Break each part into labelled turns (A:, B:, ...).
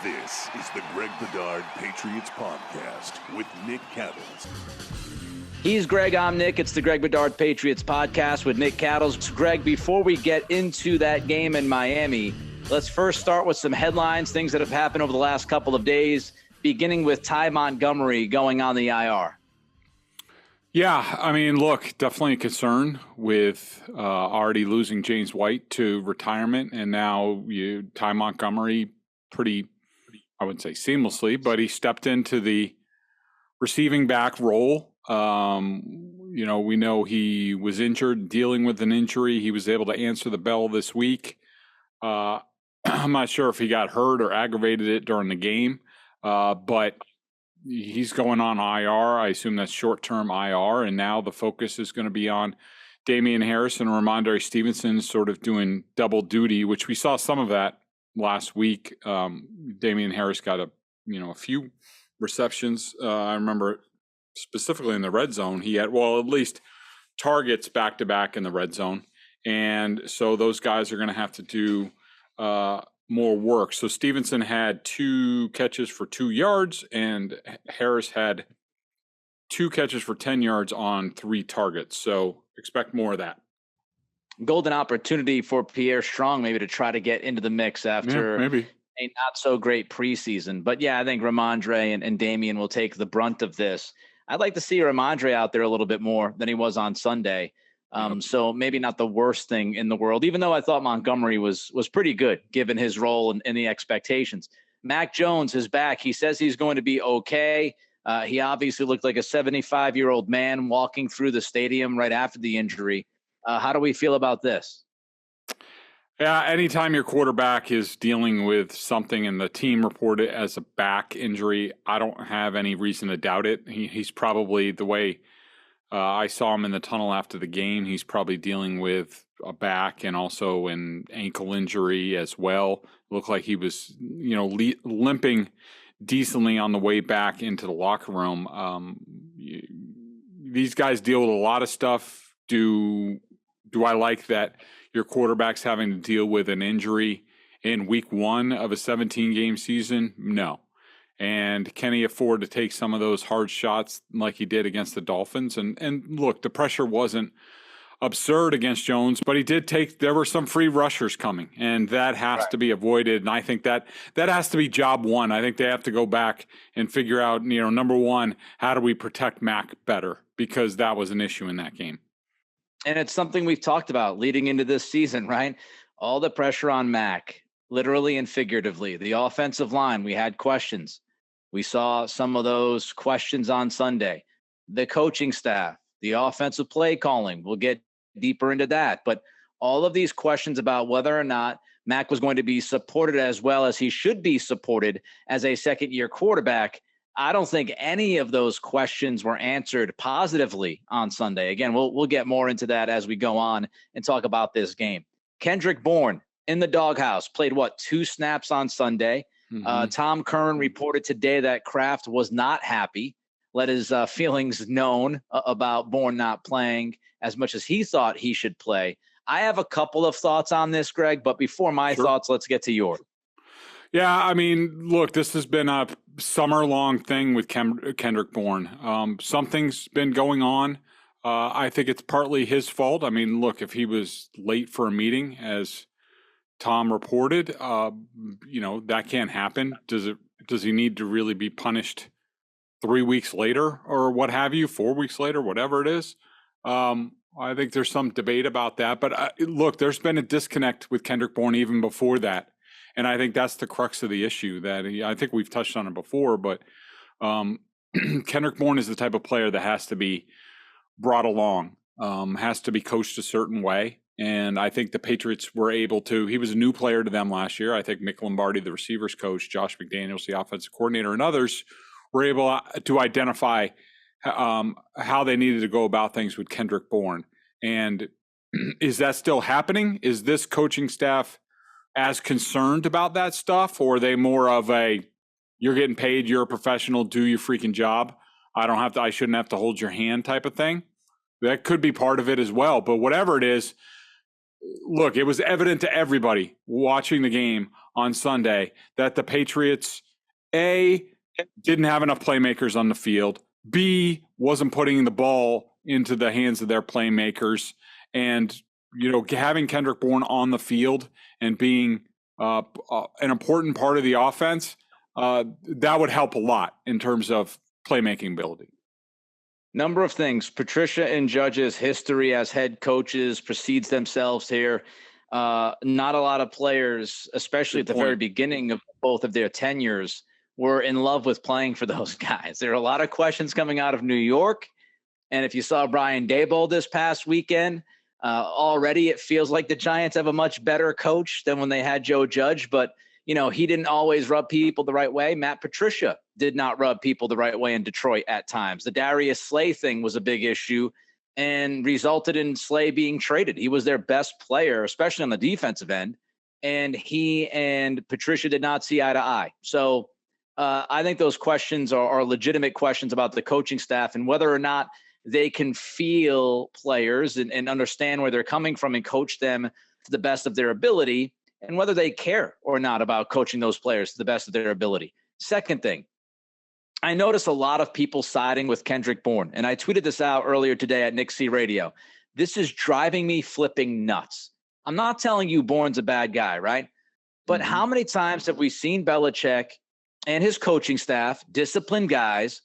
A: This is the Greg Bedard Patriots Podcast with Nick Cattles.
B: He's Greg, I'm Nick. It's the Greg Bedard Patriots Podcast with Nick Cattles. Greg, before we get into that game in Miami, let's first start with some headlines, things that have happened over the last couple of days, beginning with Ty Montgomery going on the IR.
C: Yeah, I mean, look, definitely a concern with already losing James White to retirement, and now Ty Montgomery pretty, I wouldn't say seamlessly, but he stepped into the receiving back role. We know he was injured, dealing with an injury. He was able to answer the bell this week. I'm not sure if he got hurt or aggravated it during the game, but he's going on IR. I assume that's short-term IR, and now the focus is going to be on Damian Harris and Ramondre Stevenson sort of doing double duty, which we saw some of that last week. Damian Harris got a few receptions. I remember specifically in the red zone, he had, at least targets back-to-back in the red zone. And so those guys are going to have to do more work. So Stevenson had 2 catches for 2 yards, and Harris had 2 catches for 10 yards on 3 targets. So expect more of that.
B: Golden opportunity for Pierre Strong maybe to try to get into the mix after
C: maybe
B: a not so great preseason. But yeah, I think Ramondre and Damian will take the brunt of this. I'd like to see Ramondre out there a little bit more than he was on Sunday. So maybe not the worst thing in the world, even though I thought Montgomery was pretty good given his role and the expectations. Mac Jones is back. He says he's going to be okay. He obviously looked like a 75-year-old man walking through the stadium right after the injury. How do we feel about this?
C: Yeah, anytime your quarterback is dealing with something and the team reported it as a back injury, I don't have any reason to doubt it. He's probably, the way I saw him in the tunnel after the game, he's probably dealing with a back and also an ankle injury as well. It looked like he was, limping decently on the way back into the locker room. These guys deal with a lot of stuff. Do I like that your quarterback's having to deal with an injury in week 1 of a 17-game season? No. And can he afford to take some of those hard shots like he did against the Dolphins? And look, the pressure wasn't absurd against Jones, but there were some free rushers coming, and that has to be avoided. And I think that has to be job one. I think they have to go back and figure out, number one, how do we protect Mac better? Because that was an issue in that game.
B: And it's something we've talked about leading into this season, right? All the pressure on Mac, literally and figuratively. The offensive line, we had questions. We saw some of those questions on Sunday. The coaching staff, the offensive play calling, we'll get deeper into that. But all of these questions about whether or not Mac was going to be supported as well as he should be supported as a second-year quarterback, I don't think any of those questions were answered positively on Sunday. Again, we'll get more into that as we go on and talk about this game. Kendrick Bourne in the doghouse played 2 snaps on Sunday. Mm-hmm. Tom Curran reported today that Kraft was not happy, let his feelings known about Bourne not playing as much as he thought he should play. I have a couple of thoughts on this, Greg, but before my thoughts, let's get to yours.
C: Yeah, I mean, look, this has been a summer-long thing with Kendrick Bourne. Something's been going on. I think it's partly his fault. I mean, look, if he was late for a meeting, as Tom reported, that can't happen. Does he need to really be punished 3 weeks later or what have you, 4 weeks later, whatever it is? I think there's some debate about that. But look, there's been a disconnect with Kendrick Bourne even before that. And I think that's the crux of the issue that I think we've touched on it before, but Kendrick Bourne is the type of player that has to be brought along, has to be coached a certain way. And I think the Patriots were able to, he was a new player to them last year. I think Mick Lombardi, the receivers coach, Josh McDaniels, the offensive coordinator, and others were able to identify how they needed to go about things with Kendrick Bourne. And is that still happening? Is this coaching staff as concerned about that stuff, or are they more of a, you're getting paid, you're a professional, do your freaking job, I shouldn't have to hold your hand type of thing? That could be part of it as well. But whatever it is, look, it was evident to everybody watching the game on Sunday that the Patriots, A, didn't have enough playmakers on the field, B, wasn't putting the ball into the hands of their playmakers, and, having Kendrick Bourne on the field and being an important part of the offense, that would help a lot in terms of playmaking ability.
B: Number of things. Patricia and Judge's history as head coaches precedes themselves here. Not a lot of players, especially at the very beginning of both of their tenures, were in love with playing for those guys. There are a lot of questions coming out of New York. And if you saw Brian Daboll this past weekend, already it feels like the Giants have a much better coach than when they had Joe Judge. But, he didn't always rub people the right way. Matt Patricia did not rub people the right way in Detroit at times. The Darius Slay thing was a big issue and resulted in Slay being traded. He was their best player, especially on the defensive end. And he and Patricia did not see eye to eye. So I think those questions are legitimate questions about the coaching staff and whether or not they can feel players and understand where they're coming from and coach them to the best of their ability, and whether they care or not about coaching those players to the best of their ability. Second thing, I notice a lot of people siding with Kendrick Bourne, and I tweeted this out earlier today at Nick C Radio. This is driving me flipping nuts. I'm not telling you Bourne's a bad guy, right? But how many times have we seen Belichick and his coaching staff discipline guys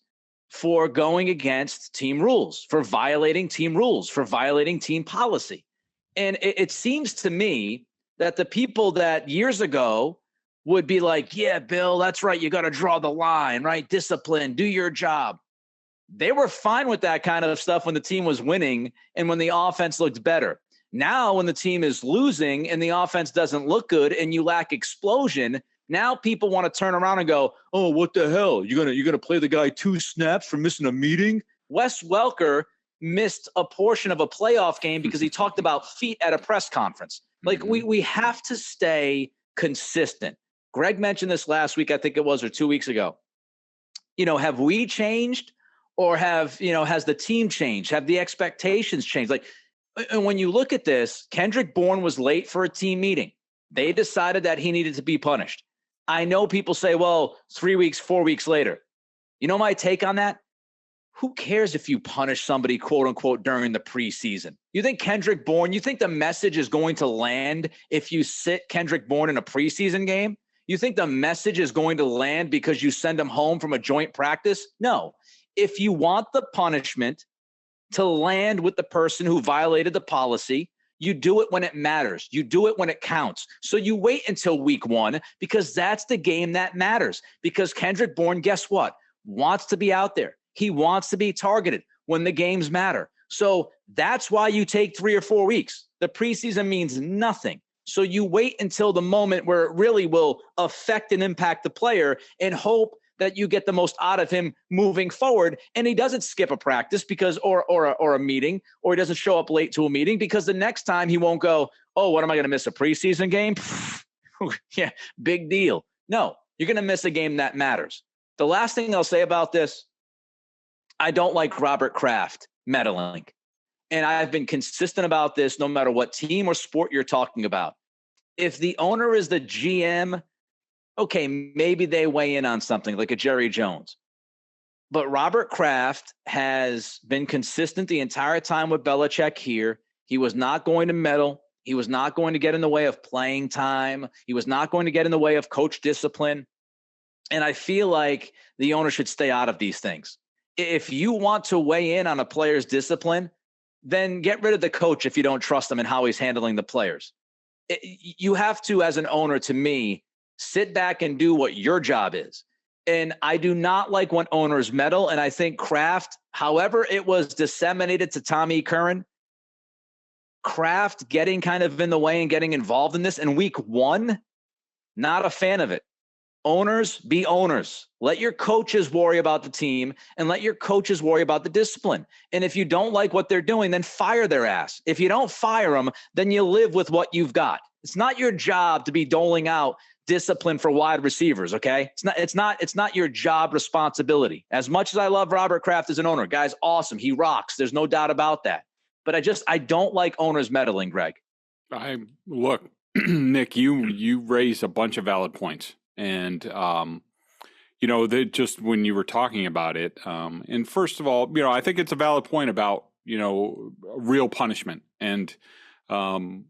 B: for going against team rules, for violating team rules, for violating team policy? And it seems to me that the people that years ago would be like, yeah, Bill, that's right, you got to draw the line, right? Discipline, do your job. They were fine with that kind of stuff when the team was winning and when the offense looked better. Now, when the team is losing and the offense doesn't look good and you lack explosion, now people want to turn around and go, oh, what the hell? You're gonna play the guy 2 snaps for missing a meeting? Wes Welker missed a portion of a playoff game because he talked about feet at a press conference. Like, we have to stay consistent. Greg mentioned this last week, I think it was, or 2 weeks ago. Have we changed, or has the team changed? Have the expectations changed? Like, and when you look at this, Kendrick Bourne was late for a team meeting. They decided that he needed to be punished. I know people say, well, 3 weeks, 4 weeks later. My take on that? Who cares if you punish somebody, quote unquote, during the preseason? You think Kendrick Bourne, you think the message is going to land if you sit Kendrick Bourne in a preseason game? You think the message is going to land because you send him home from a joint practice? No. If you want the punishment to land with the person who violated the policy, you do it when it matters. You do it when it counts. So you wait until week 1 because that's the game that matters. Because Kendrick Bourne, guess what? Wants to be out there. He wants to be targeted when the games matter. So that's why you take 3 or 4 weeks. The preseason means nothing. So you wait until the moment where it really will affect and impact the player and hope that you get the most out of him moving forward. And he doesn't skip a practice because, or a meeting, or he doesn't show up late to a meeting because the next time he won't go, oh, what am I going to miss, a preseason game? Yeah, big deal. No, you're going to miss a game that matters. The last thing I'll say about this, I don't like Robert Kraft meddling. And I've been consistent about this no matter what team or sport you're talking about. If the owner is the GM, okay, maybe they weigh in on something like a Jerry Jones. But Robert Kraft has been consistent the entire time with Belichick here. He was not going to meddle. He was not going to get in the way of playing time. He was not going to get in the way of coach discipline. And I feel like the owner should stay out of these things. If you want to weigh in on a player's discipline, then get rid of the coach if you don't trust him and how he's handling the players. You have to, as an owner, to me, sit back and do what your job is. And I do not like when owners meddle. And I think Kraft, however it was disseminated to Tommy Curran, Kraft getting kind of in the way and getting involved in this in week 1, not a fan of it. Owners, be owners. Let your coaches worry about the team and let your coaches worry about the discipline. And if you don't like what they're doing, then fire their ass. If you don't fire them, then you live with what you've got. It's not your job to be doling out discipline for wide receivers, okay? It's not your job responsibility. As much as I love Robert Kraft as an owner, guy's awesome. He rocks. There's no doubt about that. But I don't like owners meddling, Greg.
C: Look, Nick, you raised a bunch of valid points, and just when you were talking about it, and first of all, I think it's a valid point about real punishment, and and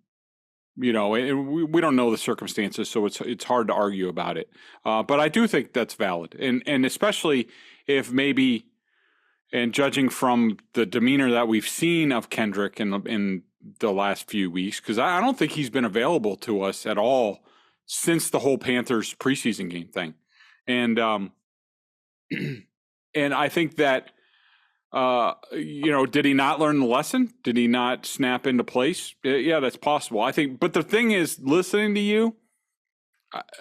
C: we don't know the circumstances, so it's hard to argue about it. But I do think that's valid, and especially if maybe, and judging from the demeanor that we've seen of Kendrick in the last few weeks, because I don't think he's been available to us at all since the whole Panthers preseason game thing, and and I think that did he not learn the lesson? Did he not snap into place? Yeah, that's possible. I think, but the thing is, listening to you,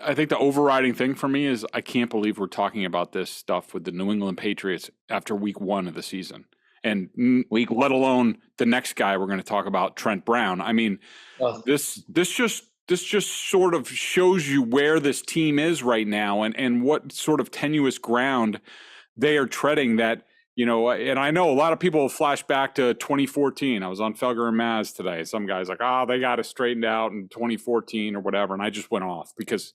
C: I think the overriding thing for me is I can't believe we're talking about this stuff with the New England Patriots after week 1 of the season, and let alone the next guy we're going to talk about, Trent Brown. I mean, this just sort of shows you where this team is right now, and what sort of tenuous ground they are treading. That, and I know a lot of people flash back to 2014. I was on Felger and Maz today. Some guys like, they got it straightened out in 2014 or whatever. And I just went off because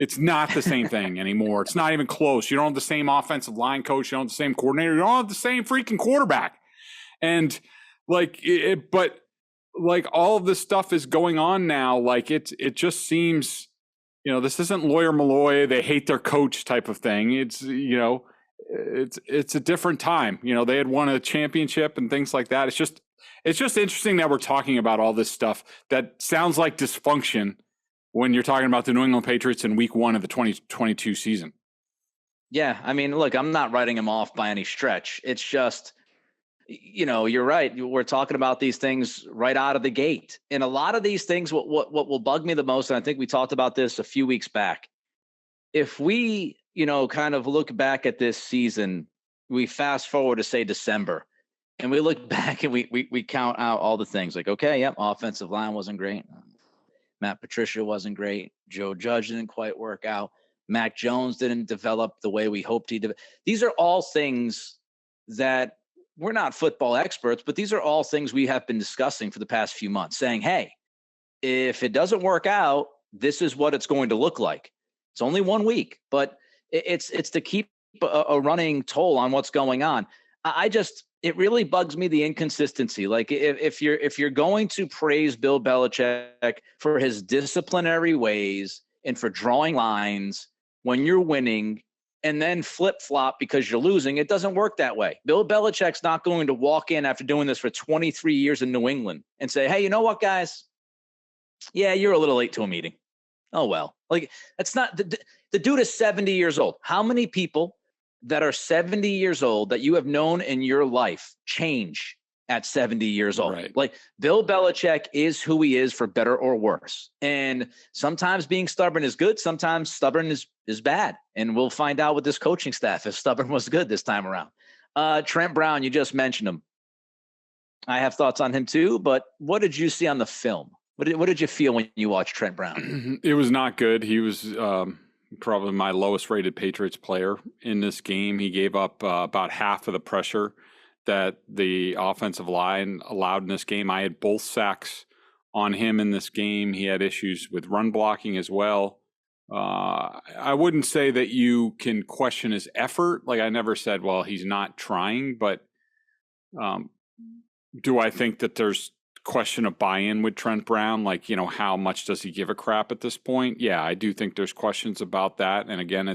C: it's not the same thing anymore. It's not even close. You don't have the same offensive line coach. You don't have the same coordinator. You don't have the same freaking quarterback. And but all of this stuff is going on now. Like it just seems, this isn't Lawyer Malloy, they hate their coach type of thing. It's, it's a different time. They had won a championship and things like that. It's just interesting that we're talking about all this stuff that sounds like dysfunction when you're talking about the New England Patriots in week 1 of the 2022 season.
B: Yeah. I mean, look, I'm not writing him off by any stretch. It's just, you're right. We're talking about these things right out of the gate. And a lot of these things, what will bug me the most, and I think we talked about this a few weeks back, if we, kind of look back at this season, we fast forward to say December, and we look back and we count out all the things like, okay, yep, offensive line wasn't great. Matt Patricia wasn't great. Joe Judge didn't quite work out. Mac Jones didn't develop the way we hoped he did. These are all things that we're not football experts, but these are all things we have been discussing for the past few months, saying, hey, if it doesn't work out, this is what it's going to look like. It's only 1 week, but it's to keep a running toll on what's going on. It really bugs me, the inconsistency. Like if you're going to praise Bill Belichick for his disciplinary ways and for drawing lines when you're winning, and then flip-flop because you're losing, it doesn't work that way. Bill Belichick's not going to walk in after doing this for 23 years in New England and say, hey, you know what, guys? Yeah, you're a little late to a meeting. Oh, well. Like, that's not – the dude is 70 years old. How many people that are 70 years old that you have known in your life change at 70 years old?
C: Right.
B: Like, Bill Belichick is who he is, for better or worse. And sometimes being stubborn is good. Sometimes stubborn is bad. And we'll find out with this coaching staff if stubborn was good this time around. Trent Brown, you just mentioned him. I have thoughts on him too, but what did you see on the film? What did you feel when you watched Trent Brown?
C: It was not good. He was probably my lowest rated Patriots player in this game. He gave up about half of the pressure that the offensive line allowed in this game. I had both sacks on him in this game. He had issues with run blocking as well. I wouldn't say that you can question his effort. Like, I never said, well, he's not trying, but do I think that there's question of buy-in with Trent Brown? Like, how much does he give a crap at this point? Yeah, I do think there's questions about that. And again,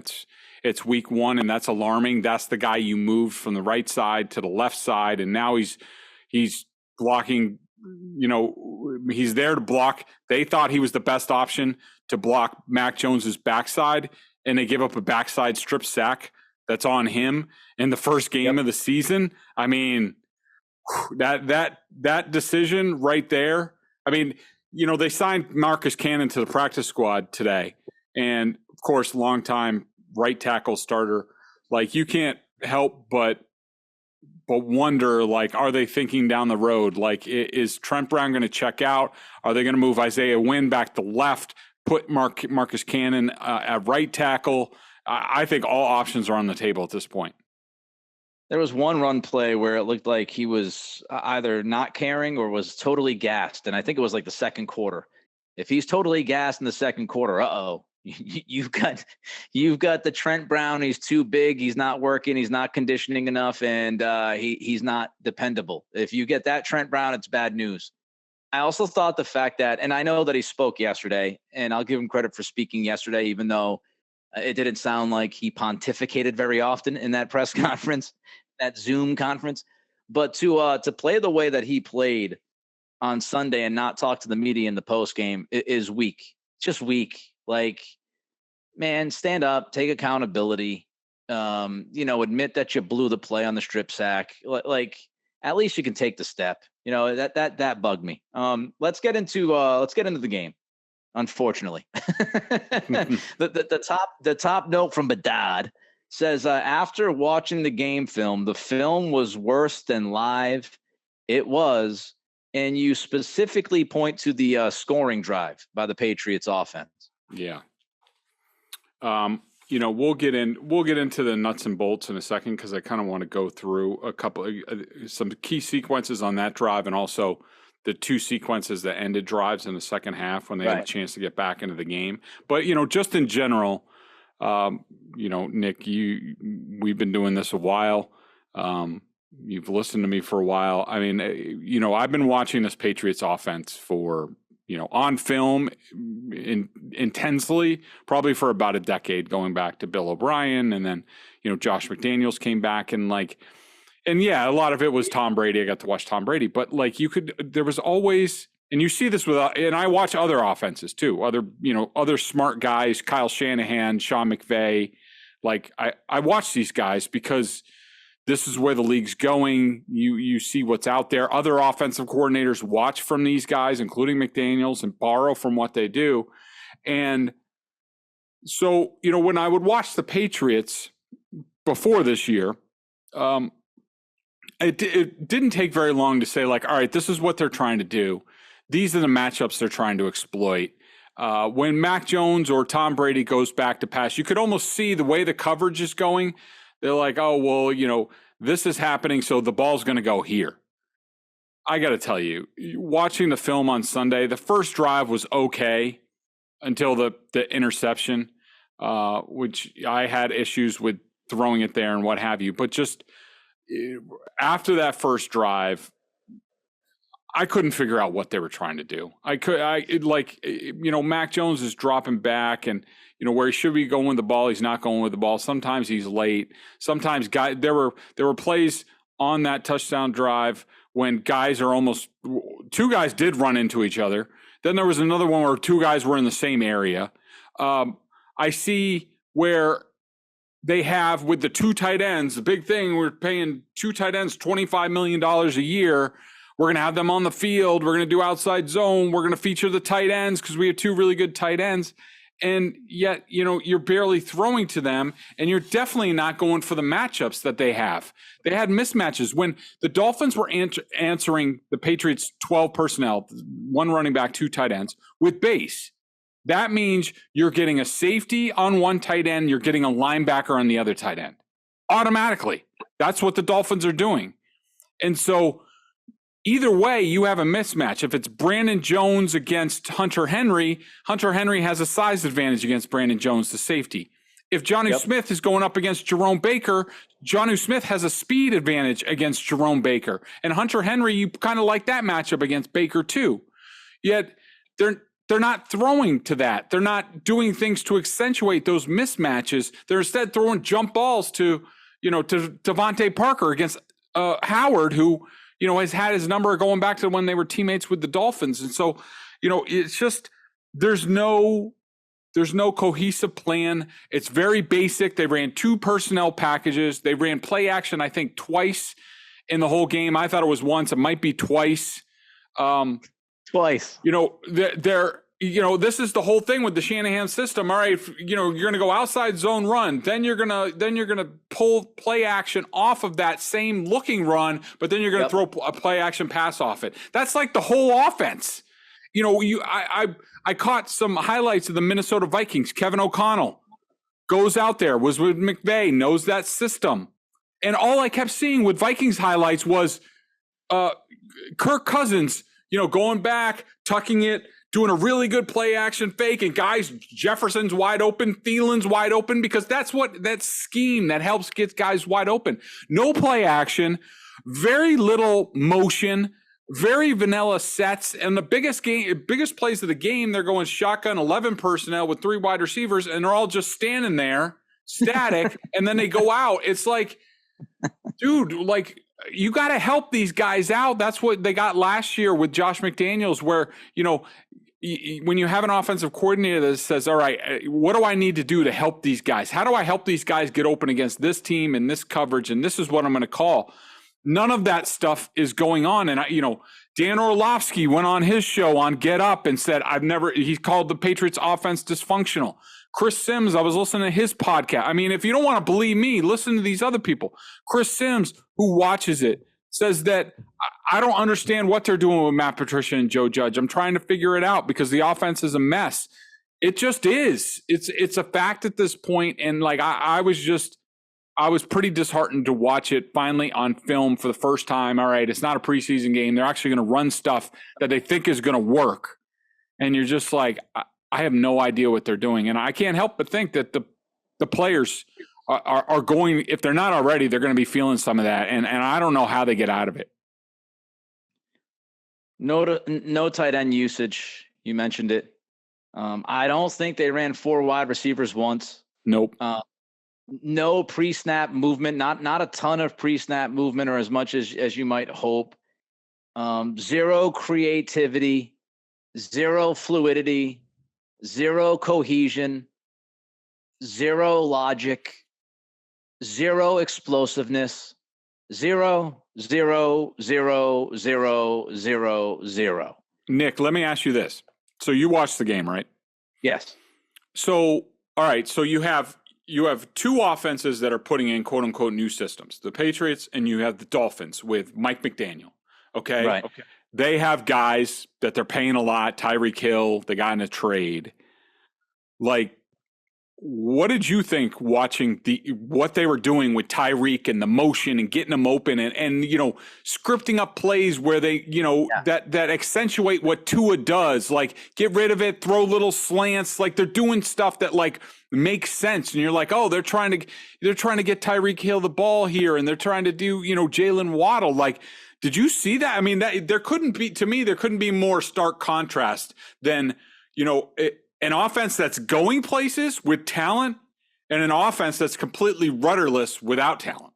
C: it's week 1, and that's alarming. That's the guy you moved from the right side to the left side, and now he's blocking. He's there to block. They thought he was the best option to block Mac Jones's backside, and they give up a backside strip sack that's on him in the first game of the season. I mean, that decision right there. I mean, they signed Marcus Cannon to the practice squad today, and of course, longtime right tackle starter. Like, you can't help but wonder, like, are they thinking down the road? Like, is Trent Brown going to check out? Are they going to move Isaiah Wynn back to left, put Marcus Cannon at right tackle? I think all options are on the table at this point.
B: There was one run play where it looked like he was either not caring or was totally gassed. And I think it was like the second quarter. If he's totally gassed in the second quarter, you've got the Trent Brown. He's too big. He's not working. He's not conditioning enough. And he's not dependable. If you get that Trent Brown, it's bad news. I also thought the fact that, and I know that he spoke yesterday, and I'll give him credit for speaking yesterday, even though it didn't sound like he pontificated very often in that press conference, that Zoom conference. But to play the way that he played on Sunday and not talk to the media in the post game is weak. Just weak. Like, man, stand up, take accountability. Admit that you blew the play on the strip sack. Like, at least you can take the step. That bugged me. Let's get into the game. Unfortunately, the top note from Bedard says after watching the game film, the film was worse than live. It was, and you specifically point to the scoring drive by the Patriots offense.
C: Yeah. We'll get into the nuts and bolts in a second because I kind of want to go through a couple some key sequences on that drive and also the two sequences that ended drives in the second half when they had a chance to get back into the game. But, just in general, Nick, we've been doing this a while. You've listened to me for a while. I mean, I've been watching this Patriots offense for, on film intensely, probably for about a decade, going back to Bill O'Brien. And then, Josh McDaniels came back and a lot of it was Tom Brady. I got to watch Tom Brady, but there was always, and you see this and I watch other offenses too, other smart guys, Kyle Shanahan, Sean McVay. I watch these guys because this is where the league's going. You see what's out there. Other offensive coordinators watch from these guys, including McDaniels, and borrow from what they do. And so, when I would watch the Patriots before this year, it didn't take very long to say, all right, this is what they're trying to do. These are the matchups they're trying to exploit. When Mac Jones or Tom Brady goes back to pass, you could almost see the way the coverage is going. They're like, oh, well, this is happening, so the ball's going to go here. I got to tell you, watching the film on Sunday, the first drive was okay until the interception, which I had issues with throwing it there and what have you. But just after that first drive, I couldn't figure out what they were trying to do. Mac Jones is dropping back and, where he should be going with the ball, he's not going with the ball. Sometimes he's late. Sometimes there were plays on that touchdown drive when two guys did run into each other. Then there was another one where two guys were in the same area. I see where they have with the two tight ends, the big thing, we're paying two tight ends $25 million a year. We're going to have them on the field. We're going to do outside zone. We're going to feature the tight ends because we have two really good tight ends. And yet, you're barely throwing to them, and you're definitely not going for the matchups that they have. They had mismatches. When the Dolphins were answering the Patriots' 12 personnel, one running back, two tight ends, with base, that means you're getting a safety on one tight end, you're getting a linebacker on the other tight end. Automatically. That's what the Dolphins are doing. And so either way, you have a mismatch. If it's Brandon Jones against Hunter Henry has a size advantage against Brandon Jones, the safety. If Jonnu Smith is going up against Jerome Baker, Jonnu Smith has a speed advantage against Jerome Baker. And Hunter Henry, you kind of like that matchup against Baker too. Yet they're not throwing to that. They're not doing things to accentuate those mismatches. They're instead throwing jump balls to Devontae Parker against Howard, who has had his number going back to when they were teammates with the Dolphins. And so, it's just, there's no cohesive plan. It's very basic. They ran two personnel packages. They ran play action, I think, twice in the whole game. I thought it was once. It might be twice.
B: Twice.
C: This is the whole thing with the Shanahan system. All right, you're going to go outside zone run, then you're going to pull play action off of that same looking run, but then you're going to throw a play action pass off it. That's like the whole offense. I caught some highlights of the Minnesota Vikings. Kevin O'Connell goes out there, was with McVay, knows that system. And all I kept seeing with Vikings highlights was Kirk Cousins, going back, tucking it, doing a really good play action fake, and guys, Jefferson's wide open, Thielen's wide open, because that's what that scheme that helps get guys wide open. No play action, very little motion, very vanilla sets, and the biggest plays of the game, they're going shotgun 11 personnel with 3 wide receivers, and they're all just standing there, static, and then they go out. It's like, dude, like, you got to help these guys out. That's what they got last year with Josh McDaniels, where, when you have an offensive coordinator that says, all right, what do I need to do to help these guys? How do I help these guys get open against this team and this coverage? And this is what I'm going to call. None of that stuff is going on. And, Dan Orlovsky went on his show on Get Up and said, he called the Patriots offense dysfunctional. Chris Sims, I was listening to his podcast. I mean, if you don't want to believe me, listen to these other people. Chris Sims, who watches it, says that I don't understand what they're doing with Matt Patricia and Joe Judge. I'm trying to figure it out because the offense is a mess. It just is. It's a fact at this point. And like, I was pretty disheartened to watch it finally on film for the first time. All right, it's not a preseason game. They're actually going to run stuff that they think is going to work. And you're just like, I have no idea what they're doing. And I can't help but think that the players are going, if they're not already, they're going to be feeling some of that. And I don't know how they get out of it.
B: No tight end usage. You mentioned it. I don't think they ran 4 wide receivers once.
C: Nope.
B: No pre-snap movement, not a ton of pre-snap movement or as much as you might hope. Zero creativity, zero fluidity, zero cohesion, zero logic, zero explosiveness, 0, 0, 0, 0, 0, 0.
C: Nick, let me ask you this. So you watched the game, right?
B: Yes.
C: So, all right. So you have 2 offenses that are putting in quote unquote new systems, the Patriots, and you have the Dolphins with Mike McDaniel. Okay.
B: Right. Okay.
C: They have guys that they're paying a lot. Tyreek Hill, the guy in a trade. Like, what did you think watching what they were doing with Tyreek and the motion and getting them open and scripting up plays where they, that accentuate what Tua does, like get rid of it, throw little slants, like they're doing stuff that like makes sense. And you're like, oh, they're trying to get Tyreek Hill the ball here. And they're trying to do, Jalen Waddle. Like, did you see that? I mean, there couldn't be more stark contrast than, an offense that's going places with talent and an offense that's completely rudderless without talent.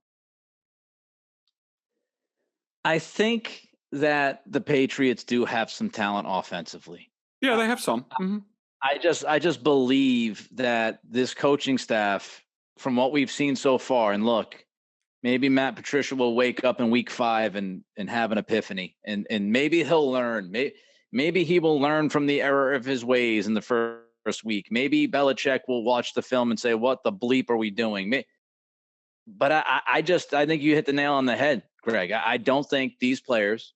B: I think that the Patriots do have some talent offensively.
C: Yeah, they have some. Mm-hmm.
B: I just believe that this coaching staff, from what we've seen so far, and look, maybe Matt Patricia will wake up in week 5 and have an epiphany, and maybe he'll learn. Maybe he will learn from the error of his ways in the first week. Maybe Belichick will watch the film and say, what the bleep are we doing? But I think you hit the nail on the head, Greg. I don't think these players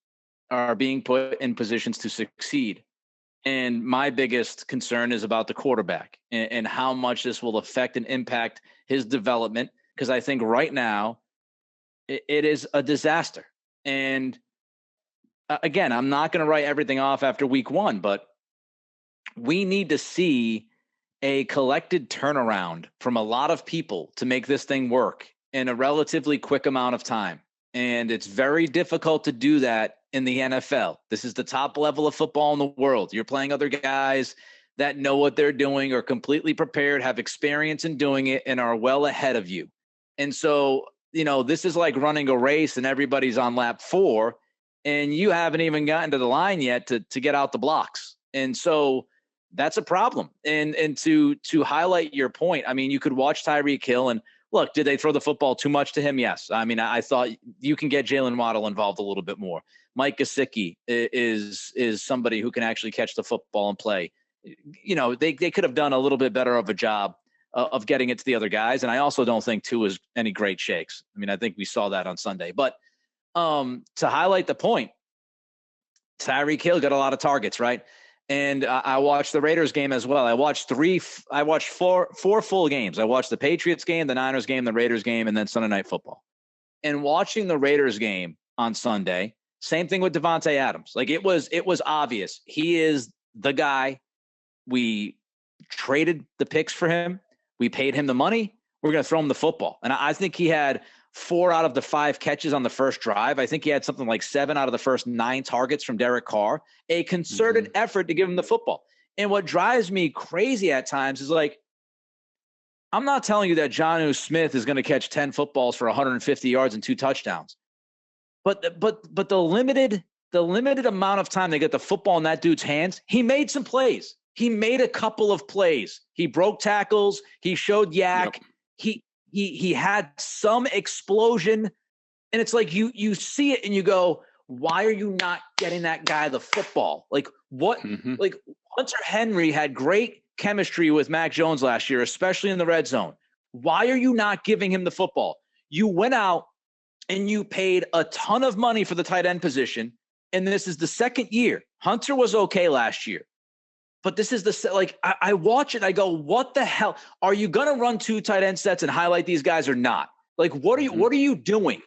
B: are being put in positions to succeed. And my biggest concern is about the quarterback and how much this will affect and impact his development. Because I think right now it is a disaster. And again, I'm not going to write everything off after week 1, but we need to see a collected turnaround from a lot of people to make this thing work in a relatively quick amount of time. And it's very difficult to do that in the NFL. This is the top level of football in the world. You're playing other guys that know what they're doing, are completely prepared, have experience in doing it, and are well ahead of you. And so, this is like running a race and everybody's on lap 4. And you haven't even gotten to the line yet to get out the blocks. And so that's a problem. And to highlight your point, I mean, you could watch Tyreek Hill and look, did they throw the football too much to him? Yes. I mean, I thought you can get Jalen Waddle involved a little bit more. Mike Gesicki is somebody who can actually catch the football and play. They could have done a little bit better of a job of getting it to the other guys. And I also don't think Tua is any great shakes. I mean, I think we saw that on Sunday. But to highlight the point, Tyreek Hill got a lot of targets, right? And I watched the Raiders game as well. I watched four full games. I watched the Patriots game, the Niners game, the Raiders game, and then Sunday Night Football. And watching the Raiders game on Sunday, same thing with Devontae Adams. Like it was obvious. He is the guy. We traded the picks for him. We paid him the money. We're going to throw him the football. And I think he had 4 out of the 5 catches on the first drive. I think he had something like 7 out of the first 9 targets from Derek Carr, a concerted effort to give him the football. And what drives me crazy at times is like, I'm not telling you that Jonnu Smith is going to catch 10 footballs for 150 yards and 2 touchdowns. But the limited amount of time they get the football in that dude's hands, he made some plays. He made a couple of plays. He broke tackles. He showed yak. Yep. He had some explosion. And it's like you see it and you go, why are you not getting that guy the football? Like what? Like Hunter Henry had great chemistry with Mac Jones last year, especially in the red zone. Why are you not giving him the football? You went out and you paid a ton of money for the tight end position. And this is the second year. Hunter was okay last year. But this is I watch it. I go, what the hell? Are you going to run 2 tight end sets and highlight these guys or not? Like, what are you doing?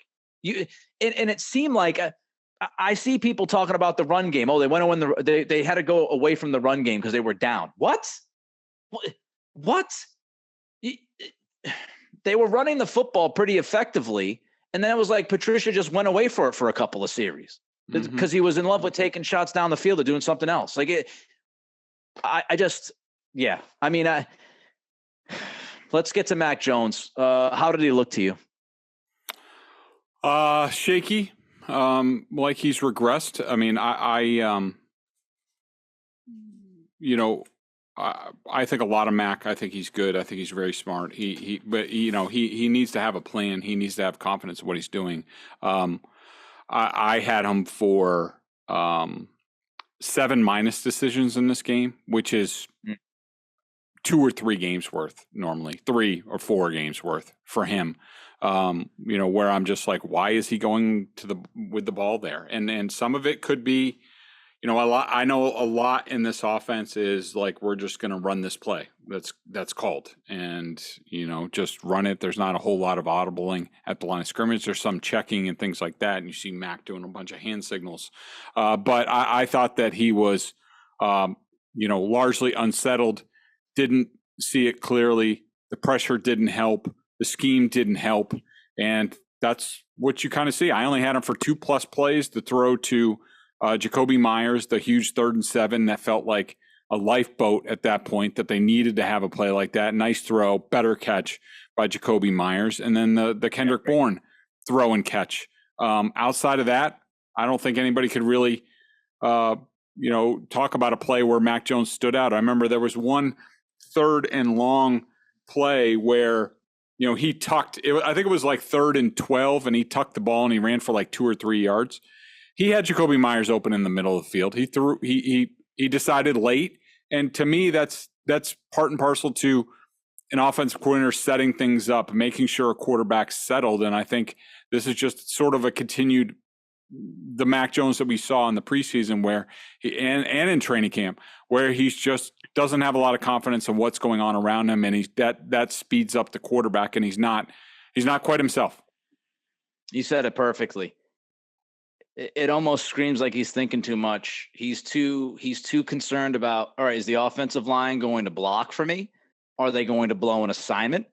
B: And it seemed like I see people talking about the run game. Oh, they went on they had to go away from the run game because they were down. What? They were running the football pretty effectively. And then it was like Patricia just went away for a couple of series because he was in love with taking shots down the field or doing something else. Like let's get to Mac Jones. How did he look to you?
C: Shaky. Like he's regressed. I mean, I think a lot of Mac. I think he's good. I think he's very smart. He needs to have a plan. He needs to have confidence in what he's doing. I had him for 7 minus decisions in this game, which is 2 or 3 games worth normally, 3 or 4 games worth for him. Where I'm just like, why is he going with the ball there? And some of it could be, I know a lot in this offense is like, we're just going to run this play that's called and, just run it. There's not a whole lot of audibling at the line of scrimmage. There's some checking and things like that. And you see Mac doing a bunch of hand signals. But I thought that he was, largely unsettled, didn't see it clearly. The pressure didn't help. The scheme didn't help. And that's what you kind of see. I only had him for 2+ plays to throw to Jacoby Myers, the huge 3rd and 7 that felt like a lifeboat at that point, that they needed to have a play like that. Nice throw, better catch by Jacoby Myers. And then the Kendrick Bourne throw and catch. Outside of that, I don't think anybody could really, talk about a play where Mac Jones stood out. I remember there was one 3rd and long play where, he tucked it. I think it was like 3rd and 12, and he tucked the ball and he ran for like 2 or 3 yards. He had Jacoby Myers open in the middle of the field. He threw. He decided late, and to me, that's part and parcel to an offensive coordinator setting things up, making sure a quarterback's settled. And I think this is just sort of a continued the Mac Jones that we saw in the preseason, where and in training camp, where he's just doesn't have a lot of confidence in what's going on around him, and that speeds up the quarterback, and he's not quite himself.
B: You said it perfectly. It almost screams like he's thinking too much. He's too concerned about, all right, is the offensive line going to block for me? Are they going to blow an assignment?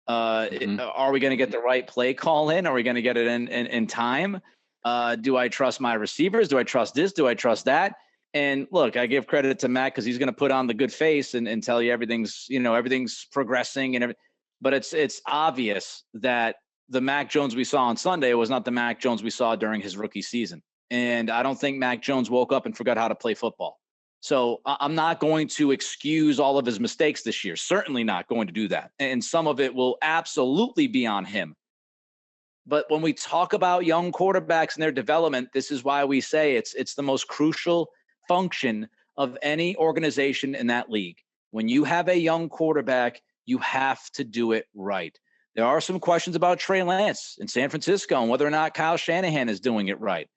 B: Are we going to get the right play call in? Are we going to get it in time? Do I trust my receivers? Do I trust this? Do I trust that? And look, I give credit to Matt because he's going to put on the good face and tell you everything's progressing but it's obvious that the Mac Jones we saw on Sunday was not the Mac Jones we saw during his rookie season. And I don't think Mac Jones woke up and forgot how to play football. So I'm not going to excuse all of his mistakes this year. Certainly not going to do that. And some of it will absolutely be on him. But when we talk about young quarterbacks and their development, this is why we say it's the most crucial function of any organization in that league. When you have a young quarterback, you have to do it right. There are some questions about Trey Lance in San Francisco and whether or not Kyle Shanahan is doing it right.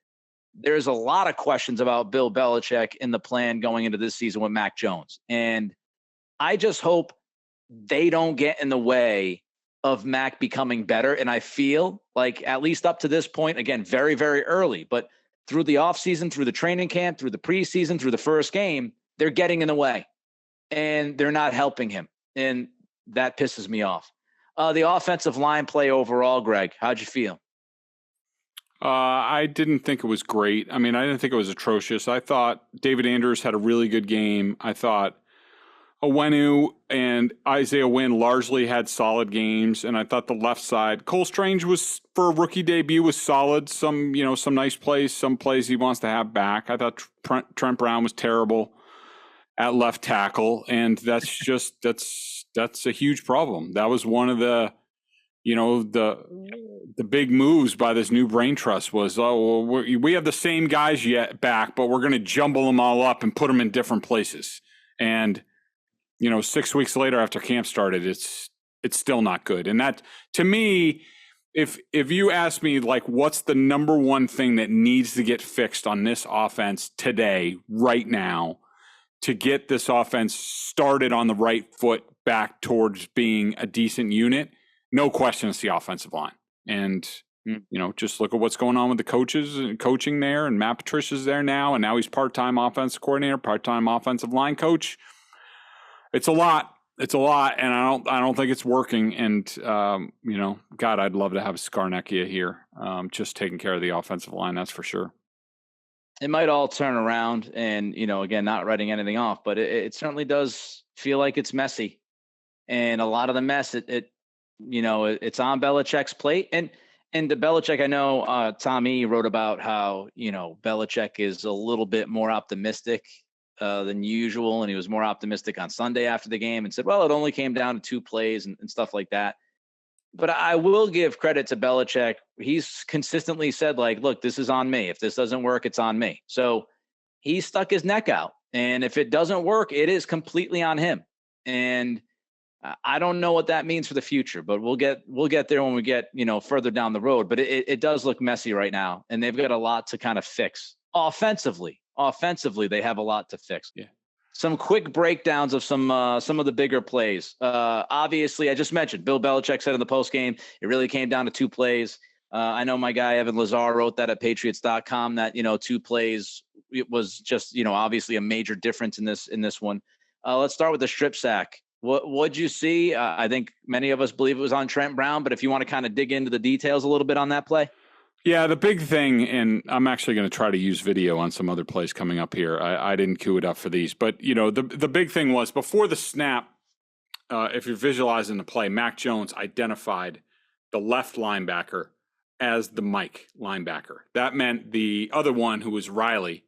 B: There's a lot of questions about Bill Belichick in the plan going into this season with Mac Jones. And I just hope they don't get in the way of Mac becoming better. And I feel like, at least up to this point, again, very, very early, but through the offseason, through the training camp, through the preseason, through the first game, they're getting in the way and they're not helping him. And that pisses me off. The offensive line play overall, Greg, how'd you feel?
C: I didn't think it was great. I mean, I didn't think it was atrocious. I thought David Andrews had a really good game. I thought Owenu and Isaiah Wynn largely had solid games, and I thought the left side, Cole Strange was, for a rookie debut, was solid. Some nice plays, some plays he wants to have back. I thought Trent Brown was terrible at left tackle, and that's a huge problem. That was one of the big moves by this new brain trust was, we have the same guys yet back, but we're going to jumble them all up and put them in different places. And 6 weeks later after camp started, it's still not good. And that, to me, if you ask me, like, what's the number one thing that needs to get fixed on this offense today, right now, to get this offense started on the right foot back towards being a decent unit, no question it's the offensive line. And, just look at what's going on with the coaches and coaching there, and Matt Patricia's there now, and now he's part-time offensive coordinator, part-time offensive line coach. It's a lot, and I don't think it's working. And God, I'd love to have Scarnecchia here, just taking care of the offensive line. That's for sure.
B: It might all turn around, and again, not writing anything off, but it certainly does feel like it's messy, and a lot of the mess it's on Belichick's plate. And to Belichick, I know Tommy wrote about how Belichick is a little bit more optimistic than usual, and he was more optimistic on Sunday after the game and said, well, it only came down to 2 plays and stuff like that. But I will give credit to Belichick. He's consistently said, like, look, this is on me. If this doesn't work, it's on me. So he stuck his neck out, and if it doesn't work, it is completely on him. And I don't know what that means for the future, but we'll get there when we get further down the road. But it does look messy right now, and they've got a lot to kind of fix offensively. Offensively, they have a lot to fix.
C: Yeah.
B: Some quick breakdowns of some of the bigger plays. Obviously, I just mentioned Bill Belichick said in the postgame, it really came down to 2 plays. I know my guy Evan Lazar wrote that at Patriots.com that 2 plays, it was just obviously a major difference in this one. Let's start with the strip sack. What'd you see? I think many of us believe it was on Trent Brown, but if you want to kind of dig into the details a little bit on that play.
C: Yeah, the big thing, and I'm actually going to try to use video on some other plays coming up here. I didn't queue it up for these, but the big thing was before the snap. If you're visualizing the play, Mac Jones identified the left linebacker as the Mike linebacker. That meant the other one, who was Riley.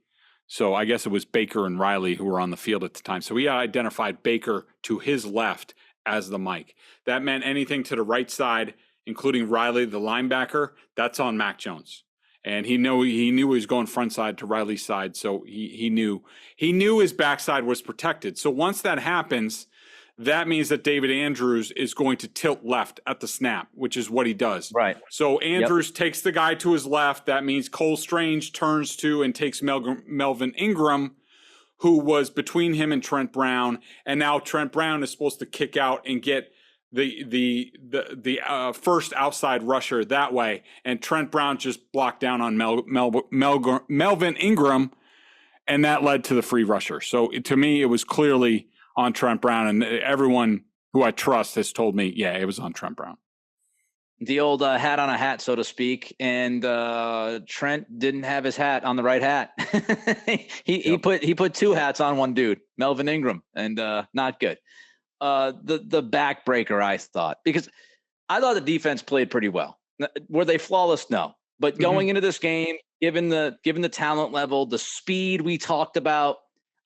C: So I guess it was Baker and Riley who were on the field at the time. So he identified Baker to his left as the Mike. That meant anything to the right side, including Riley, the linebacker, that's on Mac Jones. And he knew he was going front side to Riley's side, so he knew his backside was protected. So once that happens, that means that David Andrews is going to tilt left at the snap, which is what he does.
B: Right.
C: So Andrews takes the guy to his left. That means Cole Strange turns to and takes Melvin Ingram, who was between him and Trent Brown. And now Trent Brown is supposed to kick out and get the first outside rusher that way. And Trent Brown just blocked down on Melvin Ingram, and that led to the free rusher. So to me, it was clearly on Trent Brown, and everyone who I trust has told me, yeah, it was on Trent Brown.
B: The old hat on a hat, so to speak, and Trent didn't have his hat on the right hat. He put 2 hats on one dude, Melvin Ingram, and not good. The backbreaker, I thought, because I thought the defense played pretty well. Were they flawless? No, but going into this game, given the talent level, the speed we talked about,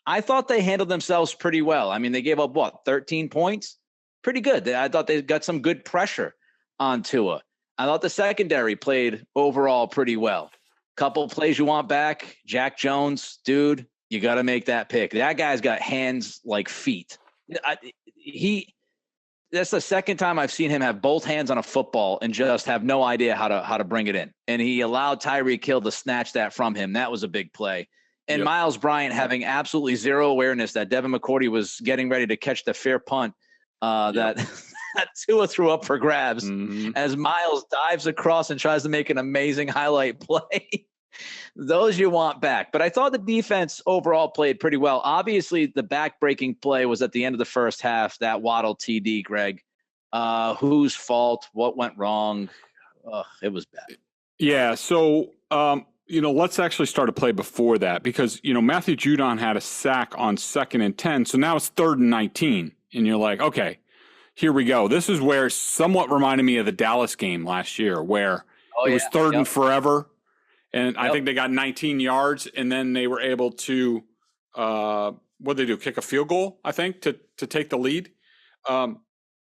B: I thought they handled themselves pretty well. I mean, they gave up 13 points? Pretty good. I thought they got some good pressure on Tua. I thought the secondary played overall pretty well. Couple of plays you want back. Jack Jones, dude, you got to make that pick. That guy's got hands like feet. That's the second time I've seen him have both hands on a football and just have no idea how to bring it in. And he allowed Tyreek Hill to snatch that from him. That was a big play. And Miles Bryant having absolutely zero awareness that Devin McCourty was getting ready to catch the fair punt that Tua threw up for grabs as Miles dives across and tries to make an amazing highlight play. Those you want back. But I thought the defense overall played pretty well. Obviously, the back-breaking play was at the end of the first half, that Waddle TD, Greg. Whose fault? What went wrong? It was bad.
C: Yeah, so, let's actually start a play before that because, Matthew Judon had a sack on 2nd and 10, so now it's 3rd and 19. And you're like, okay, here we go. This is where somewhat reminded me of the Dallas game last year where it was 3rd and forever. And I think they got 19 yards, and then they were able to, what did they do? Kick a field goal, I think, to take the lead.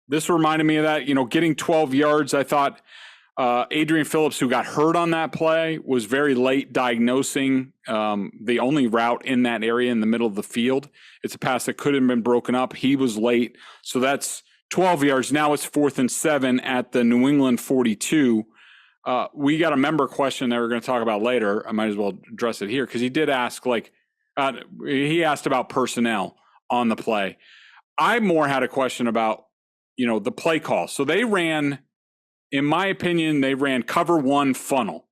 C: This reminded me of that, getting 12 yards. I thought Adrian Phillips, who got hurt on that play, was very late diagnosing the only route in that area in the middle of the field. It's a pass that could have been broken up. He was late. So that's 12 yards. Now it's 4th and 7 at the New England 42. We got a member question that we're going to talk about later. I might as well address it here because he did ask, he asked about personnel on the play. I more had a question about, the play call. So they ran, in my opinion, cover one funnel,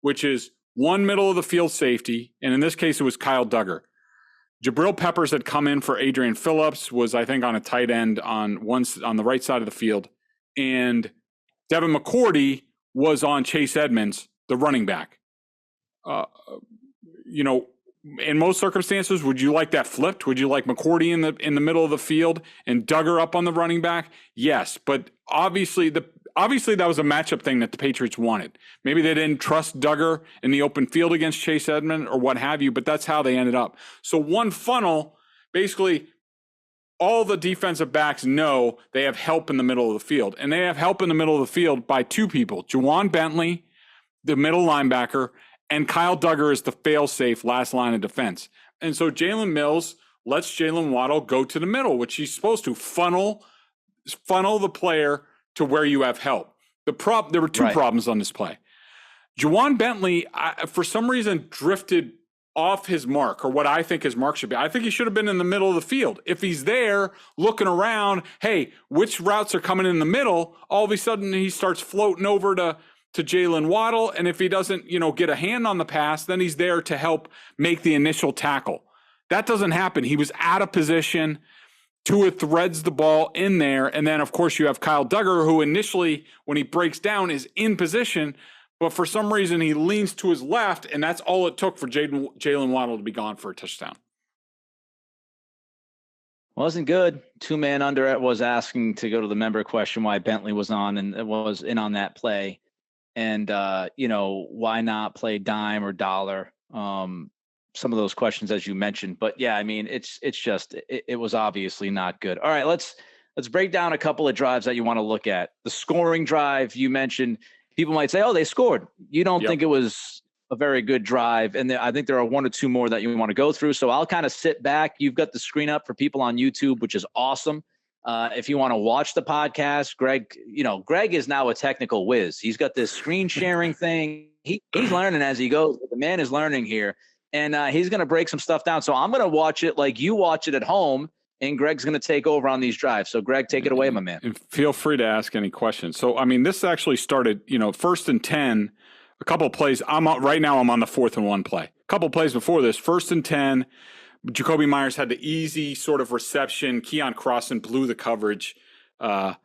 C: which is one middle of the field safety. And in this case, it was Kyle Duggar. Jabril Peppers had come in for Adrian Phillips, was, I think, on a tight end on the right side of the field. And Devin McCourty was on Chase Edmonds, the running back. In most circumstances, would you like that flipped? Would you like McCourty in the middle of the field and Duggar up on the running back? Yes, but obviously that was a matchup thing that the Patriots wanted. Maybe they didn't trust Duggar in the open field against Chase Edmonds or what have you, but that's how they ended up. So one funnel, basically all the defensive backs know they have help in the middle of the field, and they have help in the middle of the field by two people, Juwan Bentley, the middle linebacker, and Kyle Duggar is the fail-safe last line of defense. And so Jalen Mills lets Jalen Waddle go to the middle, which he's supposed to funnel the player to where you have help. There were two problems on this play. Juwan Bentley, for some reason, drifted off his mark, or what I think his mark should be. I think he should have been in the middle of the field. If he's there looking around, hey, which routes are coming in the middle, all of a sudden he starts floating over to Jalen Waddle, and if he doesn't, get a hand on the pass, then he's there to help make the initial tackle. That doesn't happen. He was out of position. Tua threads the ball in there, and then, of course, you have Kyle Duggar, who initially, when he breaks down, is in position, but for some reason he leans to his left, and that's all it took for Jalen Waddle to be gone for a touchdown.
B: Wasn't good. 2-man under it was asking to go to the member question why Bentley was on and was in on that play. And, why not play dime or dollar? Some of those questions, as you mentioned. But, yeah, I mean, it's just it was obviously not good. All right, let's break down a couple of drives that you want to look at. The scoring drive you mentioned, people might say, oh, they scored. You don't think it was a very good drive. And I think there are one or two more that you want to go through. So I'll kind of sit back. You've got the screen up for people on YouTube, which is awesome. If you want to watch the podcast, Greg is now a technical whiz. He's got this screen sharing thing. He's learning as he goes. The man is learning here, and he's going to break some stuff down. So I'm going to watch it like you watch it at home, and Greg's going to take over on these drives. So, Greg, take it away, my man.
C: And feel free to ask any questions. So, I mean, this actually started, 1st and 10, a couple of plays. Right now I'm on the 4th and 1 play. A couple of plays before this, 1st and 10, Jacoby Myers had the easy sort of reception. Keon Crossan blew the coverage. The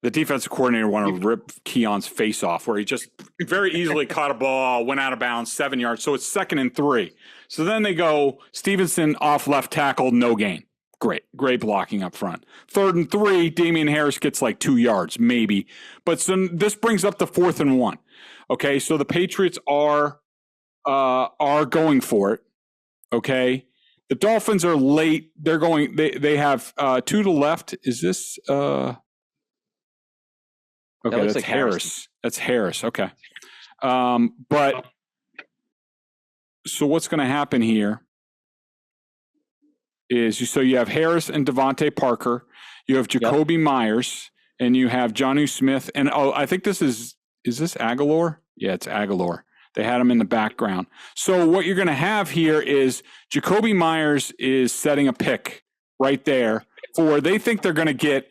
C: defensive coordinator wanted to rip Keon's face off, where he just very easily caught a ball, went out of bounds, 7 yards. So it's 2nd and 3. So then they go Stevenson off left tackle, no gain. Great blocking up front. 3rd and 3, Damian Harris gets like 2 yards, maybe. But so this brings up the 4th and 1. Okay, so the Patriots are going for it. Okay. The Dolphins are late. They're going. They have 2 to the left. Is this? Okay, that's like Harris. That's Harris. Okay. But so what's going to happen here is you have Harris and Devontae Parker. You have Jacoby Myers, and you have Jonnu Smith. And I think this is this Aguilar? Yeah, it's Aguilar. They had him in the background. So what you're going to have here is Jacoby Myers is setting a pick right there. They think they're going to get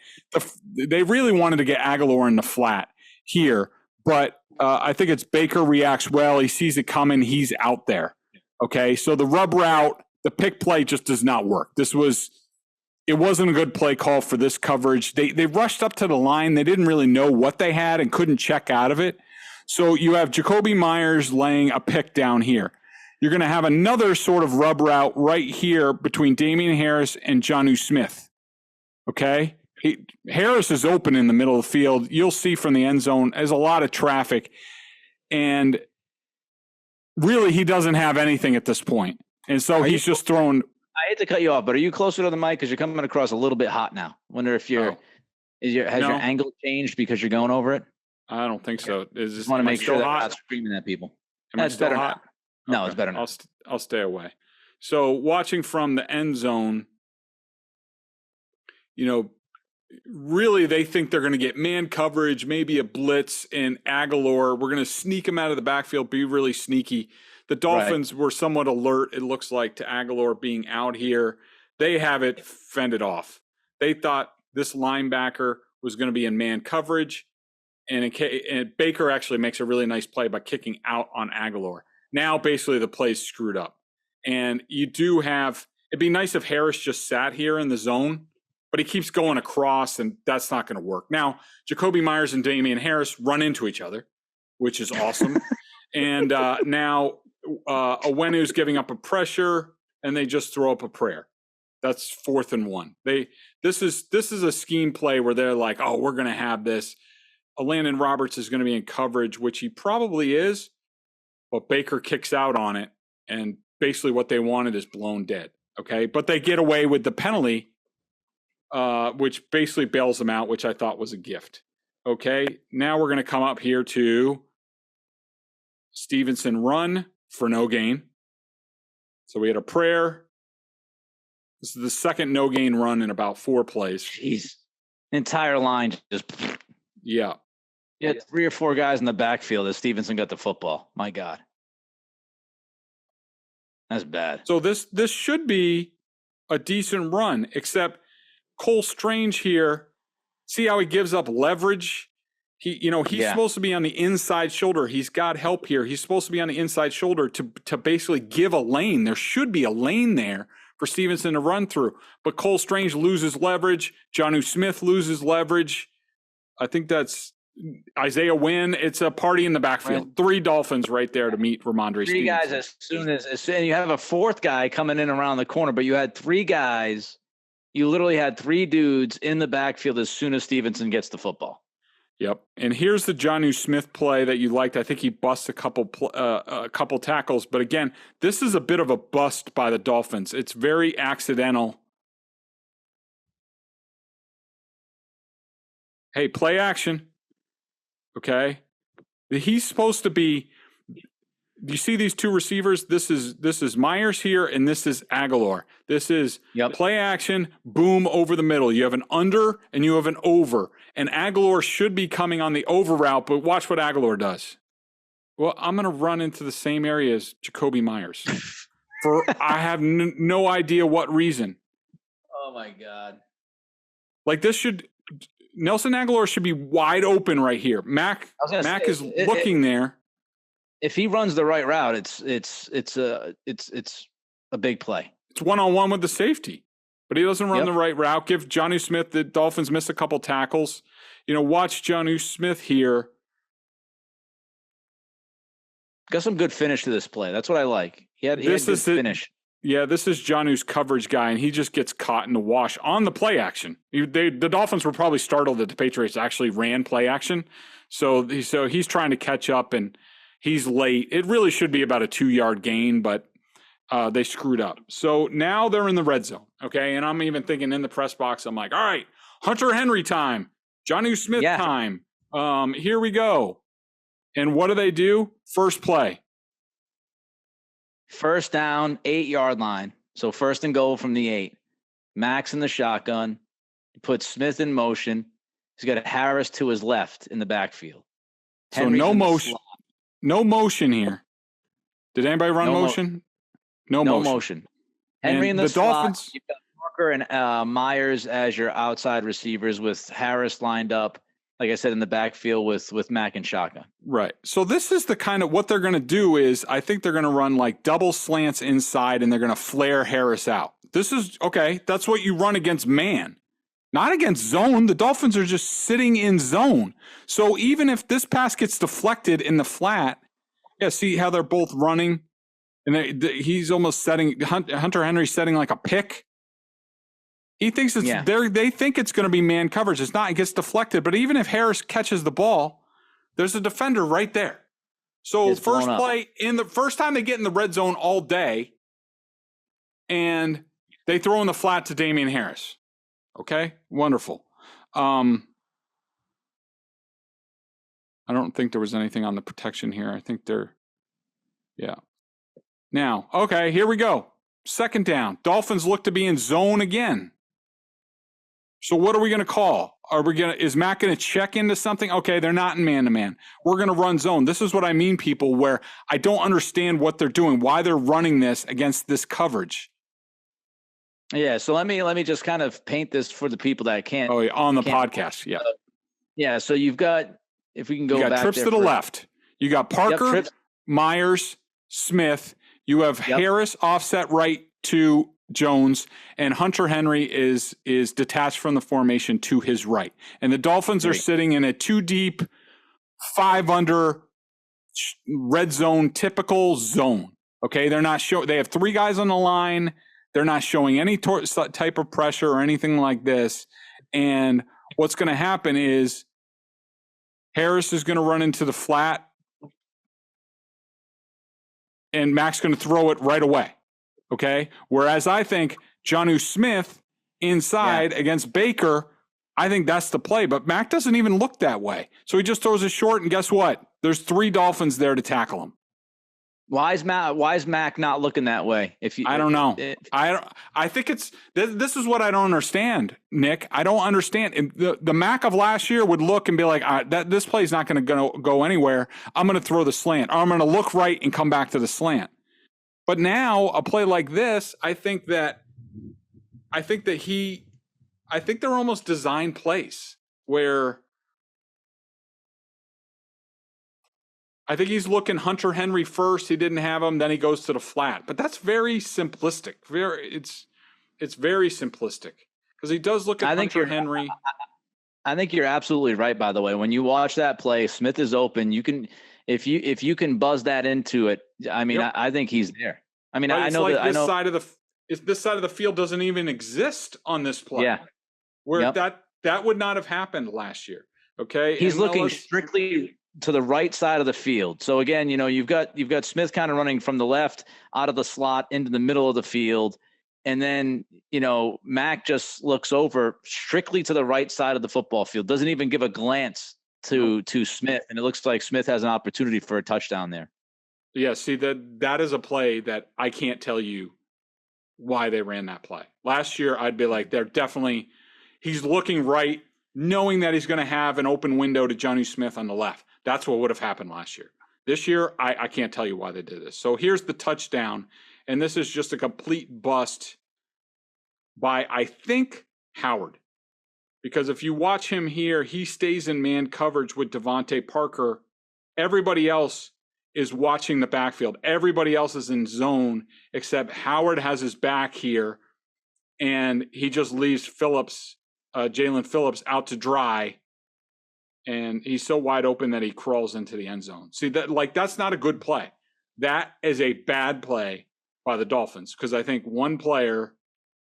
C: they really wanted to get Aguilar in the flat here, but I think it's Baker reacts well. He sees it coming. He's out there. Okay, so the rub route, the pick play just does not work. It wasn't a good play call for this coverage. They rushed up to the line. They didn't really know what they had and couldn't check out of it. So you have Jakobi Meyers laying a pick down here. You're going to have another sort of rub route right here between Damian Harris and Jonnu Smith. Okay? Harris is open in the middle of the field. You'll see from the end zone, there's a lot of traffic. And really, he doesn't have anything at this point. And so he's just throwing.
B: I hate to cut you off, but are you closer to the mic? Because you're coming across a little bit hot now. Wonder if your angle changed because you're going over it?
C: I don't think so.
B: Just want to make sure that I'm not screaming at people.
C: That's better hot.
B: No, it's better now.
C: I'll stay away. So watching from the end zone, really they think they're going to get man coverage, maybe a blitz, and Aguilar. We're going to sneak him out of the backfield, be really sneaky. The Dolphins were somewhat alert, it looks like, to Aguilar being out here. They have it fended off. They thought this linebacker was going to be in man coverage, and Baker actually makes a really nice play by kicking out on Aguilar. Now, basically, the play's screwed up. And you do have – it'd be nice if Harris just sat here in the zone, but he keeps going across, and that's not going to work. Now, Jakobi Meyers and Damian Harris run into each other, which is awesome. And now Owenu's giving up a pressure, and they just throw up a prayer. That's 4th and 1. This is a scheme play where they're like, oh, we're going to have this. Landon Roberts is going to be in coverage, which he probably is, but Baker kicks out on it, and basically what they wanted is blown dead. Okay, but they get away with the penalty, which basically bails them out, which I thought was a gift. Okay, now we're going to come up here to Stevenson run for no gain. So we had a prayer. This is the second no gain run in about 4 plays.
B: Jeez, entire line just.
C: Yeah.
B: Yeah, 3 or 4 guys in the backfield as Stevenson got the football. My God. That's bad.
C: So this should be a decent run, except Cole Strange here, see how he gives up leverage? He's supposed to be on the inside shoulder. He's got help here. He's supposed to be on the inside shoulder to basically give a lane. There should be a lane there for Stevenson to run through. But Cole Strange loses leverage. Jonnu Smith loses leverage. I think that's Isaiah Wynn. It's a party in the backfield.
B: Right.
C: 3 Dolphins right there to meet Ramondre Stevenson.
B: 3 guys as soon as you have a 4th guy coming in around the corner, but you had 3 guys. You literally had 3 dudes in the backfield as soon as Stevenson gets the football.
C: Yep. And here's the Jonnu Smith play that you liked. I think he busts a couple tackles. But again, this is a bit of a bust by the Dolphins. It's very accidental. Hey, play action. Okay. He's supposed to be. Do you see these 2 receivers? This is Myers here, and this is Aguilar. This is play action, boom, over the middle. You have an under and you have an over. And Aguilar should be coming on the over route, but watch what Aguilar does. Well, I'm going to run into the same area as Jakobi Meyers. I have no idea what reason.
B: Oh, my God.
C: Like Nelson Aguilar should be wide open right here. Mac is looking there.
B: If he runs the right route, it's a big play.
C: It's 1-on-1 with the safety, but he doesn't run the right route. Give Jonnu Smith. The Dolphins miss a couple tackles. Watch Jonnu Smith here.
B: Got some good finish to this play. That's what I like. He had good finish.
C: Yeah, this is Jonnu's coverage guy, and he just gets caught in the wash on the play action. The Dolphins were probably startled that the Patriots actually ran play action. So he's trying to catch up, and he's late. It really should be about a 2-yard gain, but they screwed up. So now they're in the red zone, okay? And I'm even thinking in the press box, I'm like, all right, Hunter Henry time, Jonnu Smith time. Here we go. And what do? First play.
B: First down, 8-yard line. So 1st and goal from the 8. Max in the shotgun. He puts Smith in motion. He's got Harris to his left in the backfield.
C: So no motion. No motion here. Did anybody run motion? No motion.
B: Henry in the slot.
C: Dolphins.
B: You've got Parker and Myers as your outside receivers with Harris lined up, like I said, in the backfield with Mack and Shaka.
C: Right. So this is the kind of what they're going to do is I think they're going to run like double slants inside and they're going to flare Harris out. This is okay. That's what you run against man, not against zone. The Dolphins are just sitting in zone. So even if this pass gets deflected in the flat, see how they're both running and he's almost setting Hunter Henry setting like a pick. He thinks they think it's going to be man coverage. It's not. It gets deflected. But even if Harris catches the ball, there's a defender right there. So first play in the first time they get in the red zone all day, and they throw in the flat to Damian Harris. Okay, wonderful. I don't think there was anything on the protection here. I think Now, okay, here we go. Second down. Dolphins look to be in zone again. So what are we going to call? Is Matt going to check into something? Okay, they're not in man-to-man. We're going to run zone. This is what I mean, people, where I don't understand what they're doing, why they're running this against this coverage.
B: Yeah, so let me just kind of paint this for the people that can't.
C: Oh, yeah, on the podcast, yeah.
B: Yeah, so you've got, if we can go back.
C: You got trips to the left. You got Parker, Myers, Smith. You have Harris offset right to Jones, and Hunter Henry is detached from the formation to his right. And the Dolphins are sitting in a 2 deep, 5 under red zone, typical zone. Okay, they're not they have 3 guys on the line. They're not showing any type of pressure or anything like this. And what's going to happen is Harris is going to run into the flat, and Mac's going to throw it right away. Okay. Whereas I think Jonnu Smith inside against Baker, I think that's the play. But Mac doesn't even look that way. So he just throws it short, and guess what? There's 3 Dolphins there to tackle him.
B: Why is Mac not looking that way?
C: I don't know. I think it's this is what I don't understand, Nick. I don't understand. The Mac of last year would look and be like, this play is not going to go anywhere. I'm going to throw the slant. Or I'm going to look right and come back to the slant. But now a play like this, I think they're almost design plays where I think he's looking Hunter Henry first. He didn't have him. Then he goes to the flat. But that's very simplistic. It's very simplistic because he does look at Hunter Henry.
B: I think you're absolutely right. By the way, when you watch that play, Smith is open. You can if you can buzz that into it. I mean, I think he's there. I mean, I know
C: like
B: that
C: this side of the field doesn't even exist on this play.
B: Yeah,
C: where that would not have happened last year. Okay,
B: he's looking strictly to the right side of the field. So again, you've got Smith kind of running from the left out of the slot into the middle of the field. And then, Mac just looks over strictly to the right side of the football field, doesn't even give a glance to Smith. And it looks like Smith has an opportunity for a touchdown there.
C: Yeah. See, that is a play that I can't tell you why they ran that play. Last year, I'd be like, he's looking right, knowing that he's going to have an open window to Jonnu Smith on the left. That's what would have happened last year. This year, I can't tell you why they did this. So here's the touchdown, and this is just a complete bust by, I think, Howard. Because if you watch him here, he stays in man coverage with Devontae Parker. Everybody else is watching the backfield. Everybody else is in zone, except Howard has his back here, and he just leaves Jalen Phillips out to dry. And he's so wide open that he crawls into the end zone. See, that's not a good play. That is a bad play by the Dolphins because I think one player,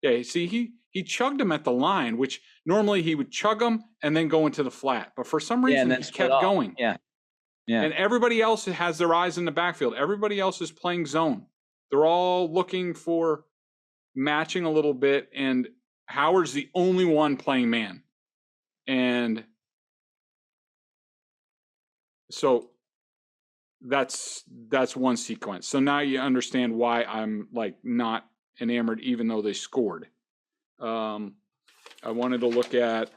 C: he chugged him at the line, which normally he would chug him and then go into the flat. But for some reason, he kept going.
B: Yeah.
C: And everybody else has their eyes in the backfield. Everybody else is playing zone. They're all looking for matching a little bit, and Howard's the only one playing man. And so that's one sequence. So now you understand why I'm not enamored, even though they scored. I wanted to look at.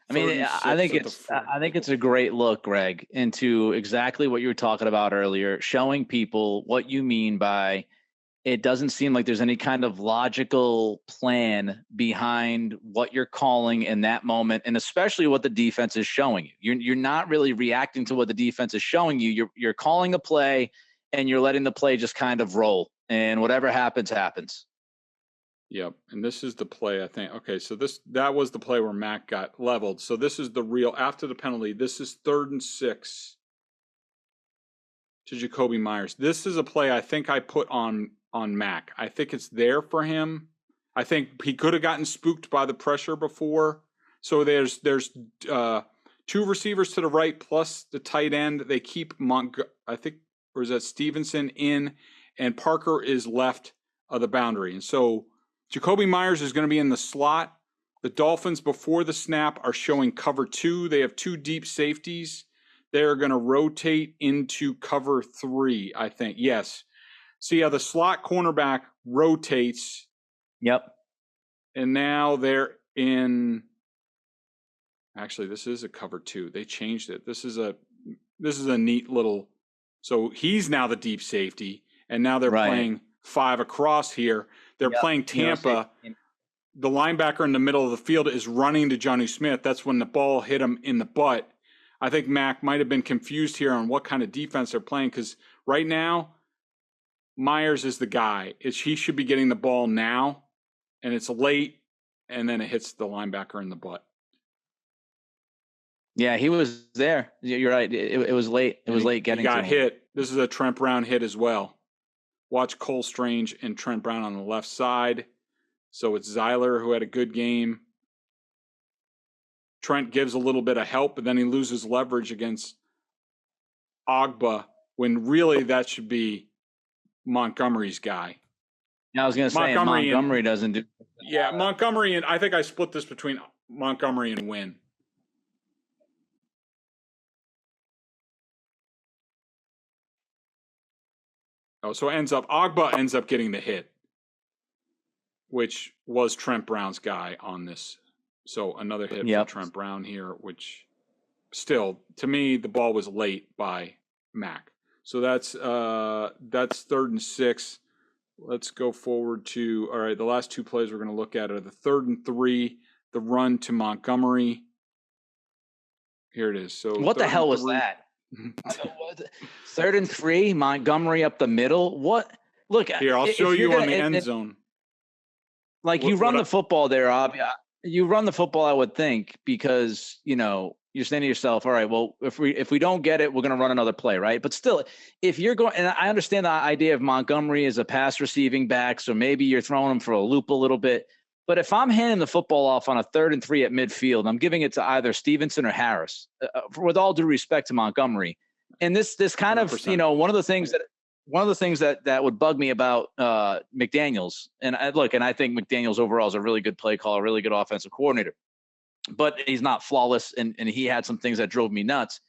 B: I mean, I think it's a great look, Greg, into exactly what you were talking about earlier, showing people what you mean by it doesn't seem like there's any kind of logical plan behind what you're calling in that moment, and especially what the defense is showing you. You're not really reacting to what the defense is showing you. You're calling a play, and you're letting the play just kind of roll, and whatever happens, happens.
C: Yep, and this is the play, I think. Okay, so that was the play where Mac got leveled. So this is the real, after the penalty, this is 3rd and 6 to Jakobi Meyers. This is a play I think I put on Mac. I think it's there for him. I think he could have gotten spooked by the pressure before. So there's 2 receivers to the right plus the tight end. They keep I think, or is that Stevenson in, and Parker is left of the boundary. And so Jakobi Meyers is going to be in the slot. The Dolphins, before the snap, are showing cover 2. They have 2 deep safeties. They're going to rotate into cover 3, I think. Yes. See how the slot cornerback rotates.
B: Yep.
C: And now they're in. Actually, this is a cover 2. They changed it. This is a neat little. So he's now the deep safety, and now they're playing 5 across here. They're playing Tampa. The linebacker in the middle of the field is running to Jonnu Smith. That's when the ball hit him in the butt. I think Mac might have been confused here on what kind of defense they're playing, because right now, Myers is the guy. He should be getting the ball now, and it's late, and then it hits the linebacker in the butt.
B: Yeah, he was there. You're right. It was late. It was late getting to him.
C: He got hit. This is a Trent Brown hit as well. Watch Cole Strange and Trent Brown on the left side. So it's Zeiler who had a good game. Trent gives a little bit of help, but then he loses leverage against Ogba, when really that should be Montgomery's guy.
B: Yeah, I was going to say Montgomery doesn't do.
C: Yeah, Montgomery, and I think I split this between Montgomery and Wynn. Oh, so Ogba ends up getting the hit, which was Trent Brown's guy on this. So another hit for Trent Brown here, which still, to me, the ball was late by Mac. So that's 3rd and 6. Let's go forward to, all right, the last 2 plays we're going to look at are the 3rd and 3, the run to Montgomery. Here it is. So
B: what the hell was that? 3rd and 3, Montgomery up the middle. What? Look,
C: here, I'll show you on the end zone.
B: Like, you run the football there, you run the football, I would think, because, you're saying to yourself, all right, well, if we don't get it, we're going to run another play, right? But still, if you're going, and I understand the idea of Montgomery as a pass receiving back, so maybe you're throwing him for a loop a little bit. But if I'm handing the football off on a 3rd and 3 at midfield, I'm giving it to either Stevenson or Harris, with all due respect to Montgomery. And this kind 100%. Of, one of the things that would bug me about McDaniels, and I think McDaniels overall is a really good play caller, really good offensive coordinator, but he's not flawless, and he had some things that drove me nuts.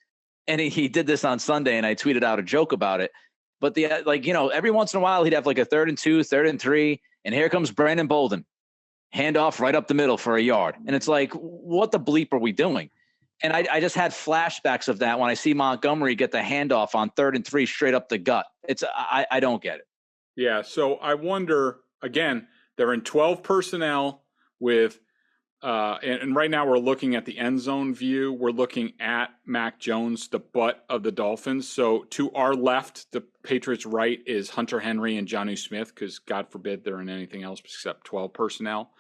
B: And he did this on Sunday, and I tweeted out a joke about it. But every once in a while he'd have like a 3rd and 2, 3rd and 3, and here comes Brandon Bolden, handoff right up the middle for a yard, and it's like, what the bleep are we doing? And I just had flashbacks of that when I see Montgomery get the handoff on 3rd and 3 straight up the gut. I don't get it. Yeah, so I wonder, again, they're in 12 personnel with and right now we're looking at the end zone view. We're looking at Mac Jones, the butt of the Dolphins. So to our left, the Patriots' right is Hunter Henry and Jonnu Smith, because God forbid they're in anything else except 12 personnel.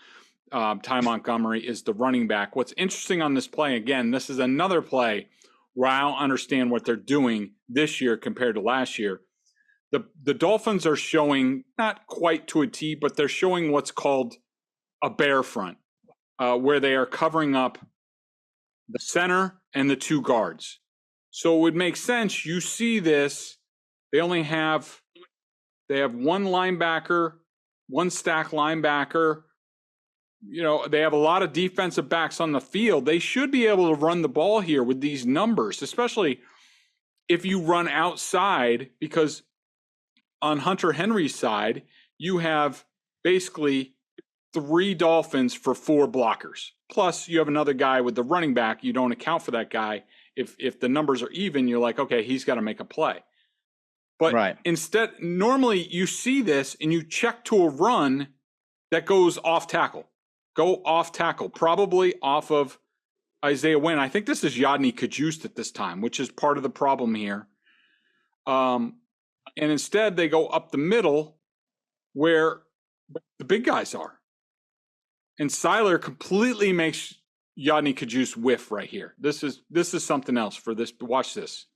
B: Ty Montgomery is the running back. What's interesting on this play, again, this is another play where I don't understand what they're doing this year compared to last year. The Dolphins are showing, not quite to a T, but they're showing what's called a bear front, where they are covering up the center and the 2 guards. So it would make sense. You see this, they have one linebacker, one stack linebacker. They have a lot of defensive backs on the field. They should be able to run the ball here with these numbers, especially if you run outside, because on Hunter Henry's side, you have basically 3 Dolphins for 4 blockers. Plus, you have another guy with the running back. You don't account for that guy. If the numbers are even, you're like, okay, he's got to make a play.
C: But
B: right.
C: instead, normally you see this and you check to a run that goes off tackle. Go off tackle, probably off of Isaiah Wynn. I think this is Yadni Kajust at this time, which is part of the problem here. And instead, they go up the middle where the big guys are. And Seiler completely makes Yadni Kajust whiff right here. This is something else for this. Watch this.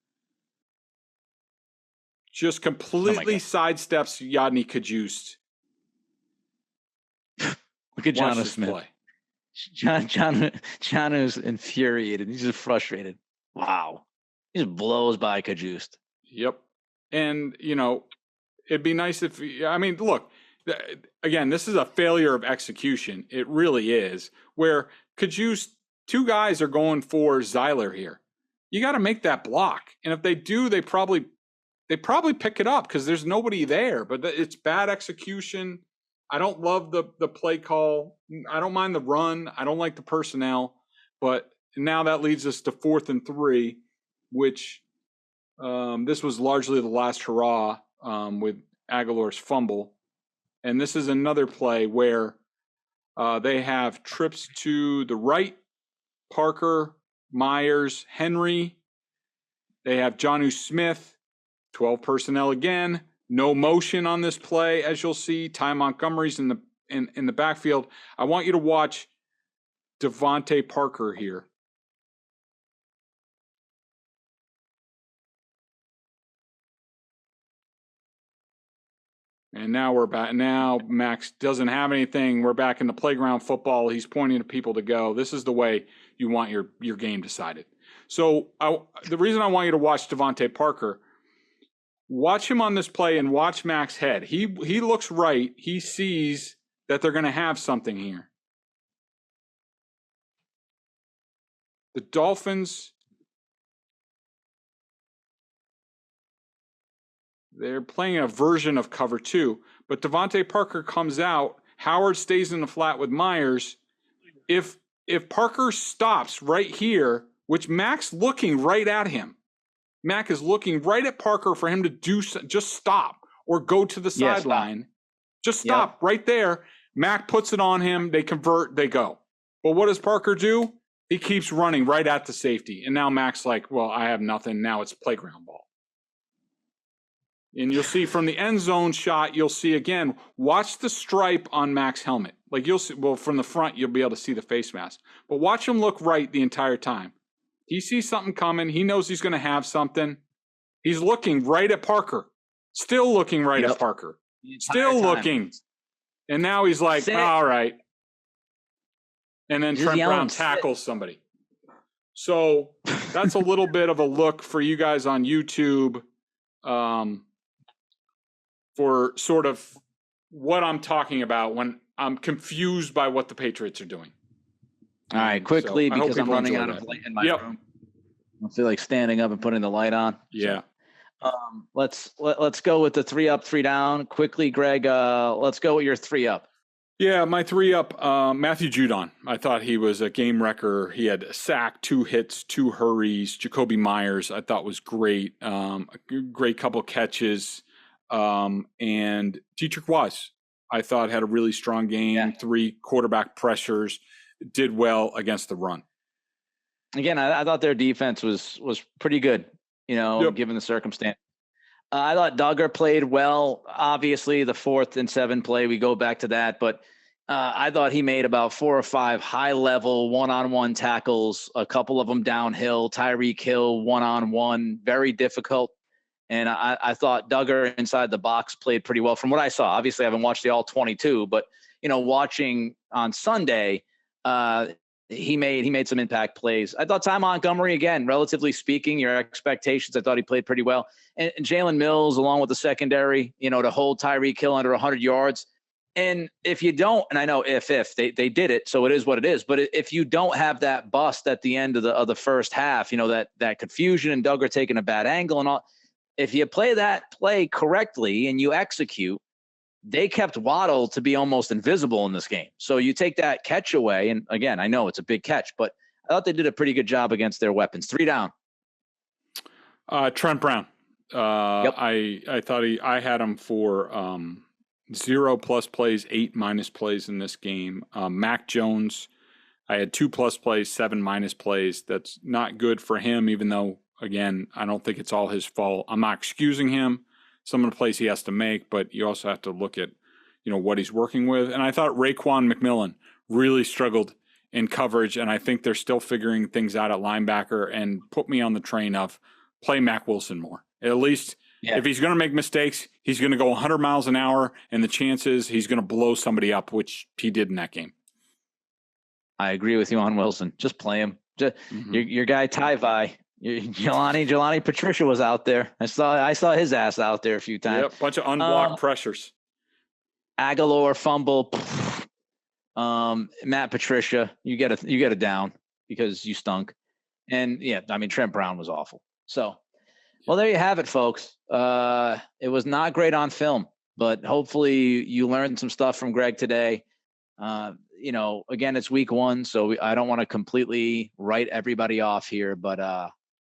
C: Just completely sidesteps Yadni Kajust.
B: Look at John Smith. Play. John is infuriated. He's just frustrated. Wow. He just blows by Kajust.
C: Yep. And, it'd be nice if, look, again, this is a failure of execution. It really is. Where Kajust, two guys are going for Seiler here. You got to make that block. And if they do, they probably pick it up because there's nobody there. But it's bad execution. I don't love the play call. I don't mind the run. I don't like the personnel. But now that leads us to 4th and 3, which this was largely the last hurrah with Aguilar's fumble. And this is another play where they have trips to the right, Parker, Myers, Henry. They have Jonnu Smith, 12 personnel again. No motion on this play, as you'll see. Ty Montgomery's in the backfield. I want you to watch Devontae Parker here. And now we're back. Now Max doesn't have anything. We're back in the playground football. He's pointing to people to go. This is the way you want your game decided. So the reason I want you to watch Devontae Parker, watch him on this play and watch Mac's head. He looks right. He sees that they're going to have something here. The Dolphins, they're playing a version of cover 2, but Devontae Parker comes out. Howard stays in the flat with Myers. If Parker stops right here, which Mac's looking right at him, Mac is looking right at Parker for him to just stop or go to the sideline. Just stop right there. Mac puts it on him. They convert. They go. But what does Parker do? He keeps running right at the safety. And now Mac's like, well, I have nothing. Now it's playground ball. And you'll see from the end zone shot, you'll see again, watch the stripe on Mac's helmet. Like you'll see, well, from the front, you'll be able to see the face mask. But watch him look right the entire time. He sees something coming. He knows he's going to have something. He's looking right at Parker. Still looking right at Parker. Still looking. And now he's like, all right. And then Trent Brown tackles somebody. So that's a little bit of a look for you guys on YouTube for sort of what I'm talking about when I'm confused by what the Patriots are doing.
B: All right, quickly, because I'm running out of light in my room. I feel like standing up and putting the light on.
C: Yeah.
B: Let's go with the 3 up, 3 down. Quickly, Greg, let's go with your 3 up.
C: Yeah, my 3 up, Matthew Judon. I thought he was a game wrecker. He had a sack, 2 hits, 2 hurries. Jacoby Myers, I thought was great. A great couple catches. And Dietrich Wise, I thought had a really strong game. 3 quarterback pressures. Did well against the run.
B: Again, I thought their defense was pretty good, given the circumstance. I thought Duggar played well. Obviously, the 4th and 7 play, we go back to that. But I thought he made about 4 or 5 high-level one-on-one tackles, a couple of them downhill. Tyreek Hill one-on-one, very difficult. And I thought Duggar inside the box played pretty well from what I saw. Obviously, I haven't watched the all 22, but, watching on Sunday, he made some impact plays. I thought Ty Montgomery, again, relatively speaking, your expectations, I thought he played pretty well. And Jalen Mills, along with the secondary, to hold Tyreek Hill under 100 yards. And if you don't, and I know if they did it, so it is what it is. But if you don't have that bust at the end of the first half, that confusion and Duggar taking a bad angle and all, if you play that play correctly and you execute, they kept Waddle to be almost invisible in this game. So you take that catch away, and again, I know it's a big catch, but I thought they did a pretty good job against their weapons. 3 down.
C: Trent Brown.
B: Yep.
C: I thought I had him for 0+ plays, 8- plays in this game. Mac Jones, I had 2+ plays, 7- plays. That's not good for him, even though, again, I don't think it's all his fault. I'm not excusing him. Some of the plays he has to make, but you also have to look at, what he's working with. And I thought Raekwon McMillan really struggled in coverage, and I think they're still figuring things out at linebacker, and put me on the train of play Mac Wilson more. At least if he's going to make mistakes, he's going to go 100 miles an hour, and the chances he's going to blow somebody up, which he did in that game.
B: I agree with you on Wilson. Just play him. Your guy Tyvi, Jelani Patricia was out there. I saw his ass out there a few times.
C: Yep, bunch of unblocked pressures.
B: Aguilar fumble. Matt Patricia, you get a down because you stunk. And Trent Brown was awful. So, well, there you have it, folks. It was not great on film, but hopefully you learned some stuff from Greg today. Again, it's week 1, so I don't want to completely write everybody off here, but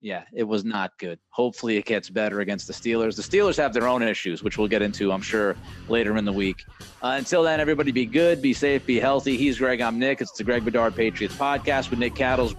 B: it was not good. Hopefully it gets better against the Steelers. The Steelers have their own issues, which we'll get into, I'm sure, later in the week. Until then, everybody be good, be safe, be healthy. He's Greg, I'm Nick. It's the Greg Bedard Patriots Podcast with Nick Cattles.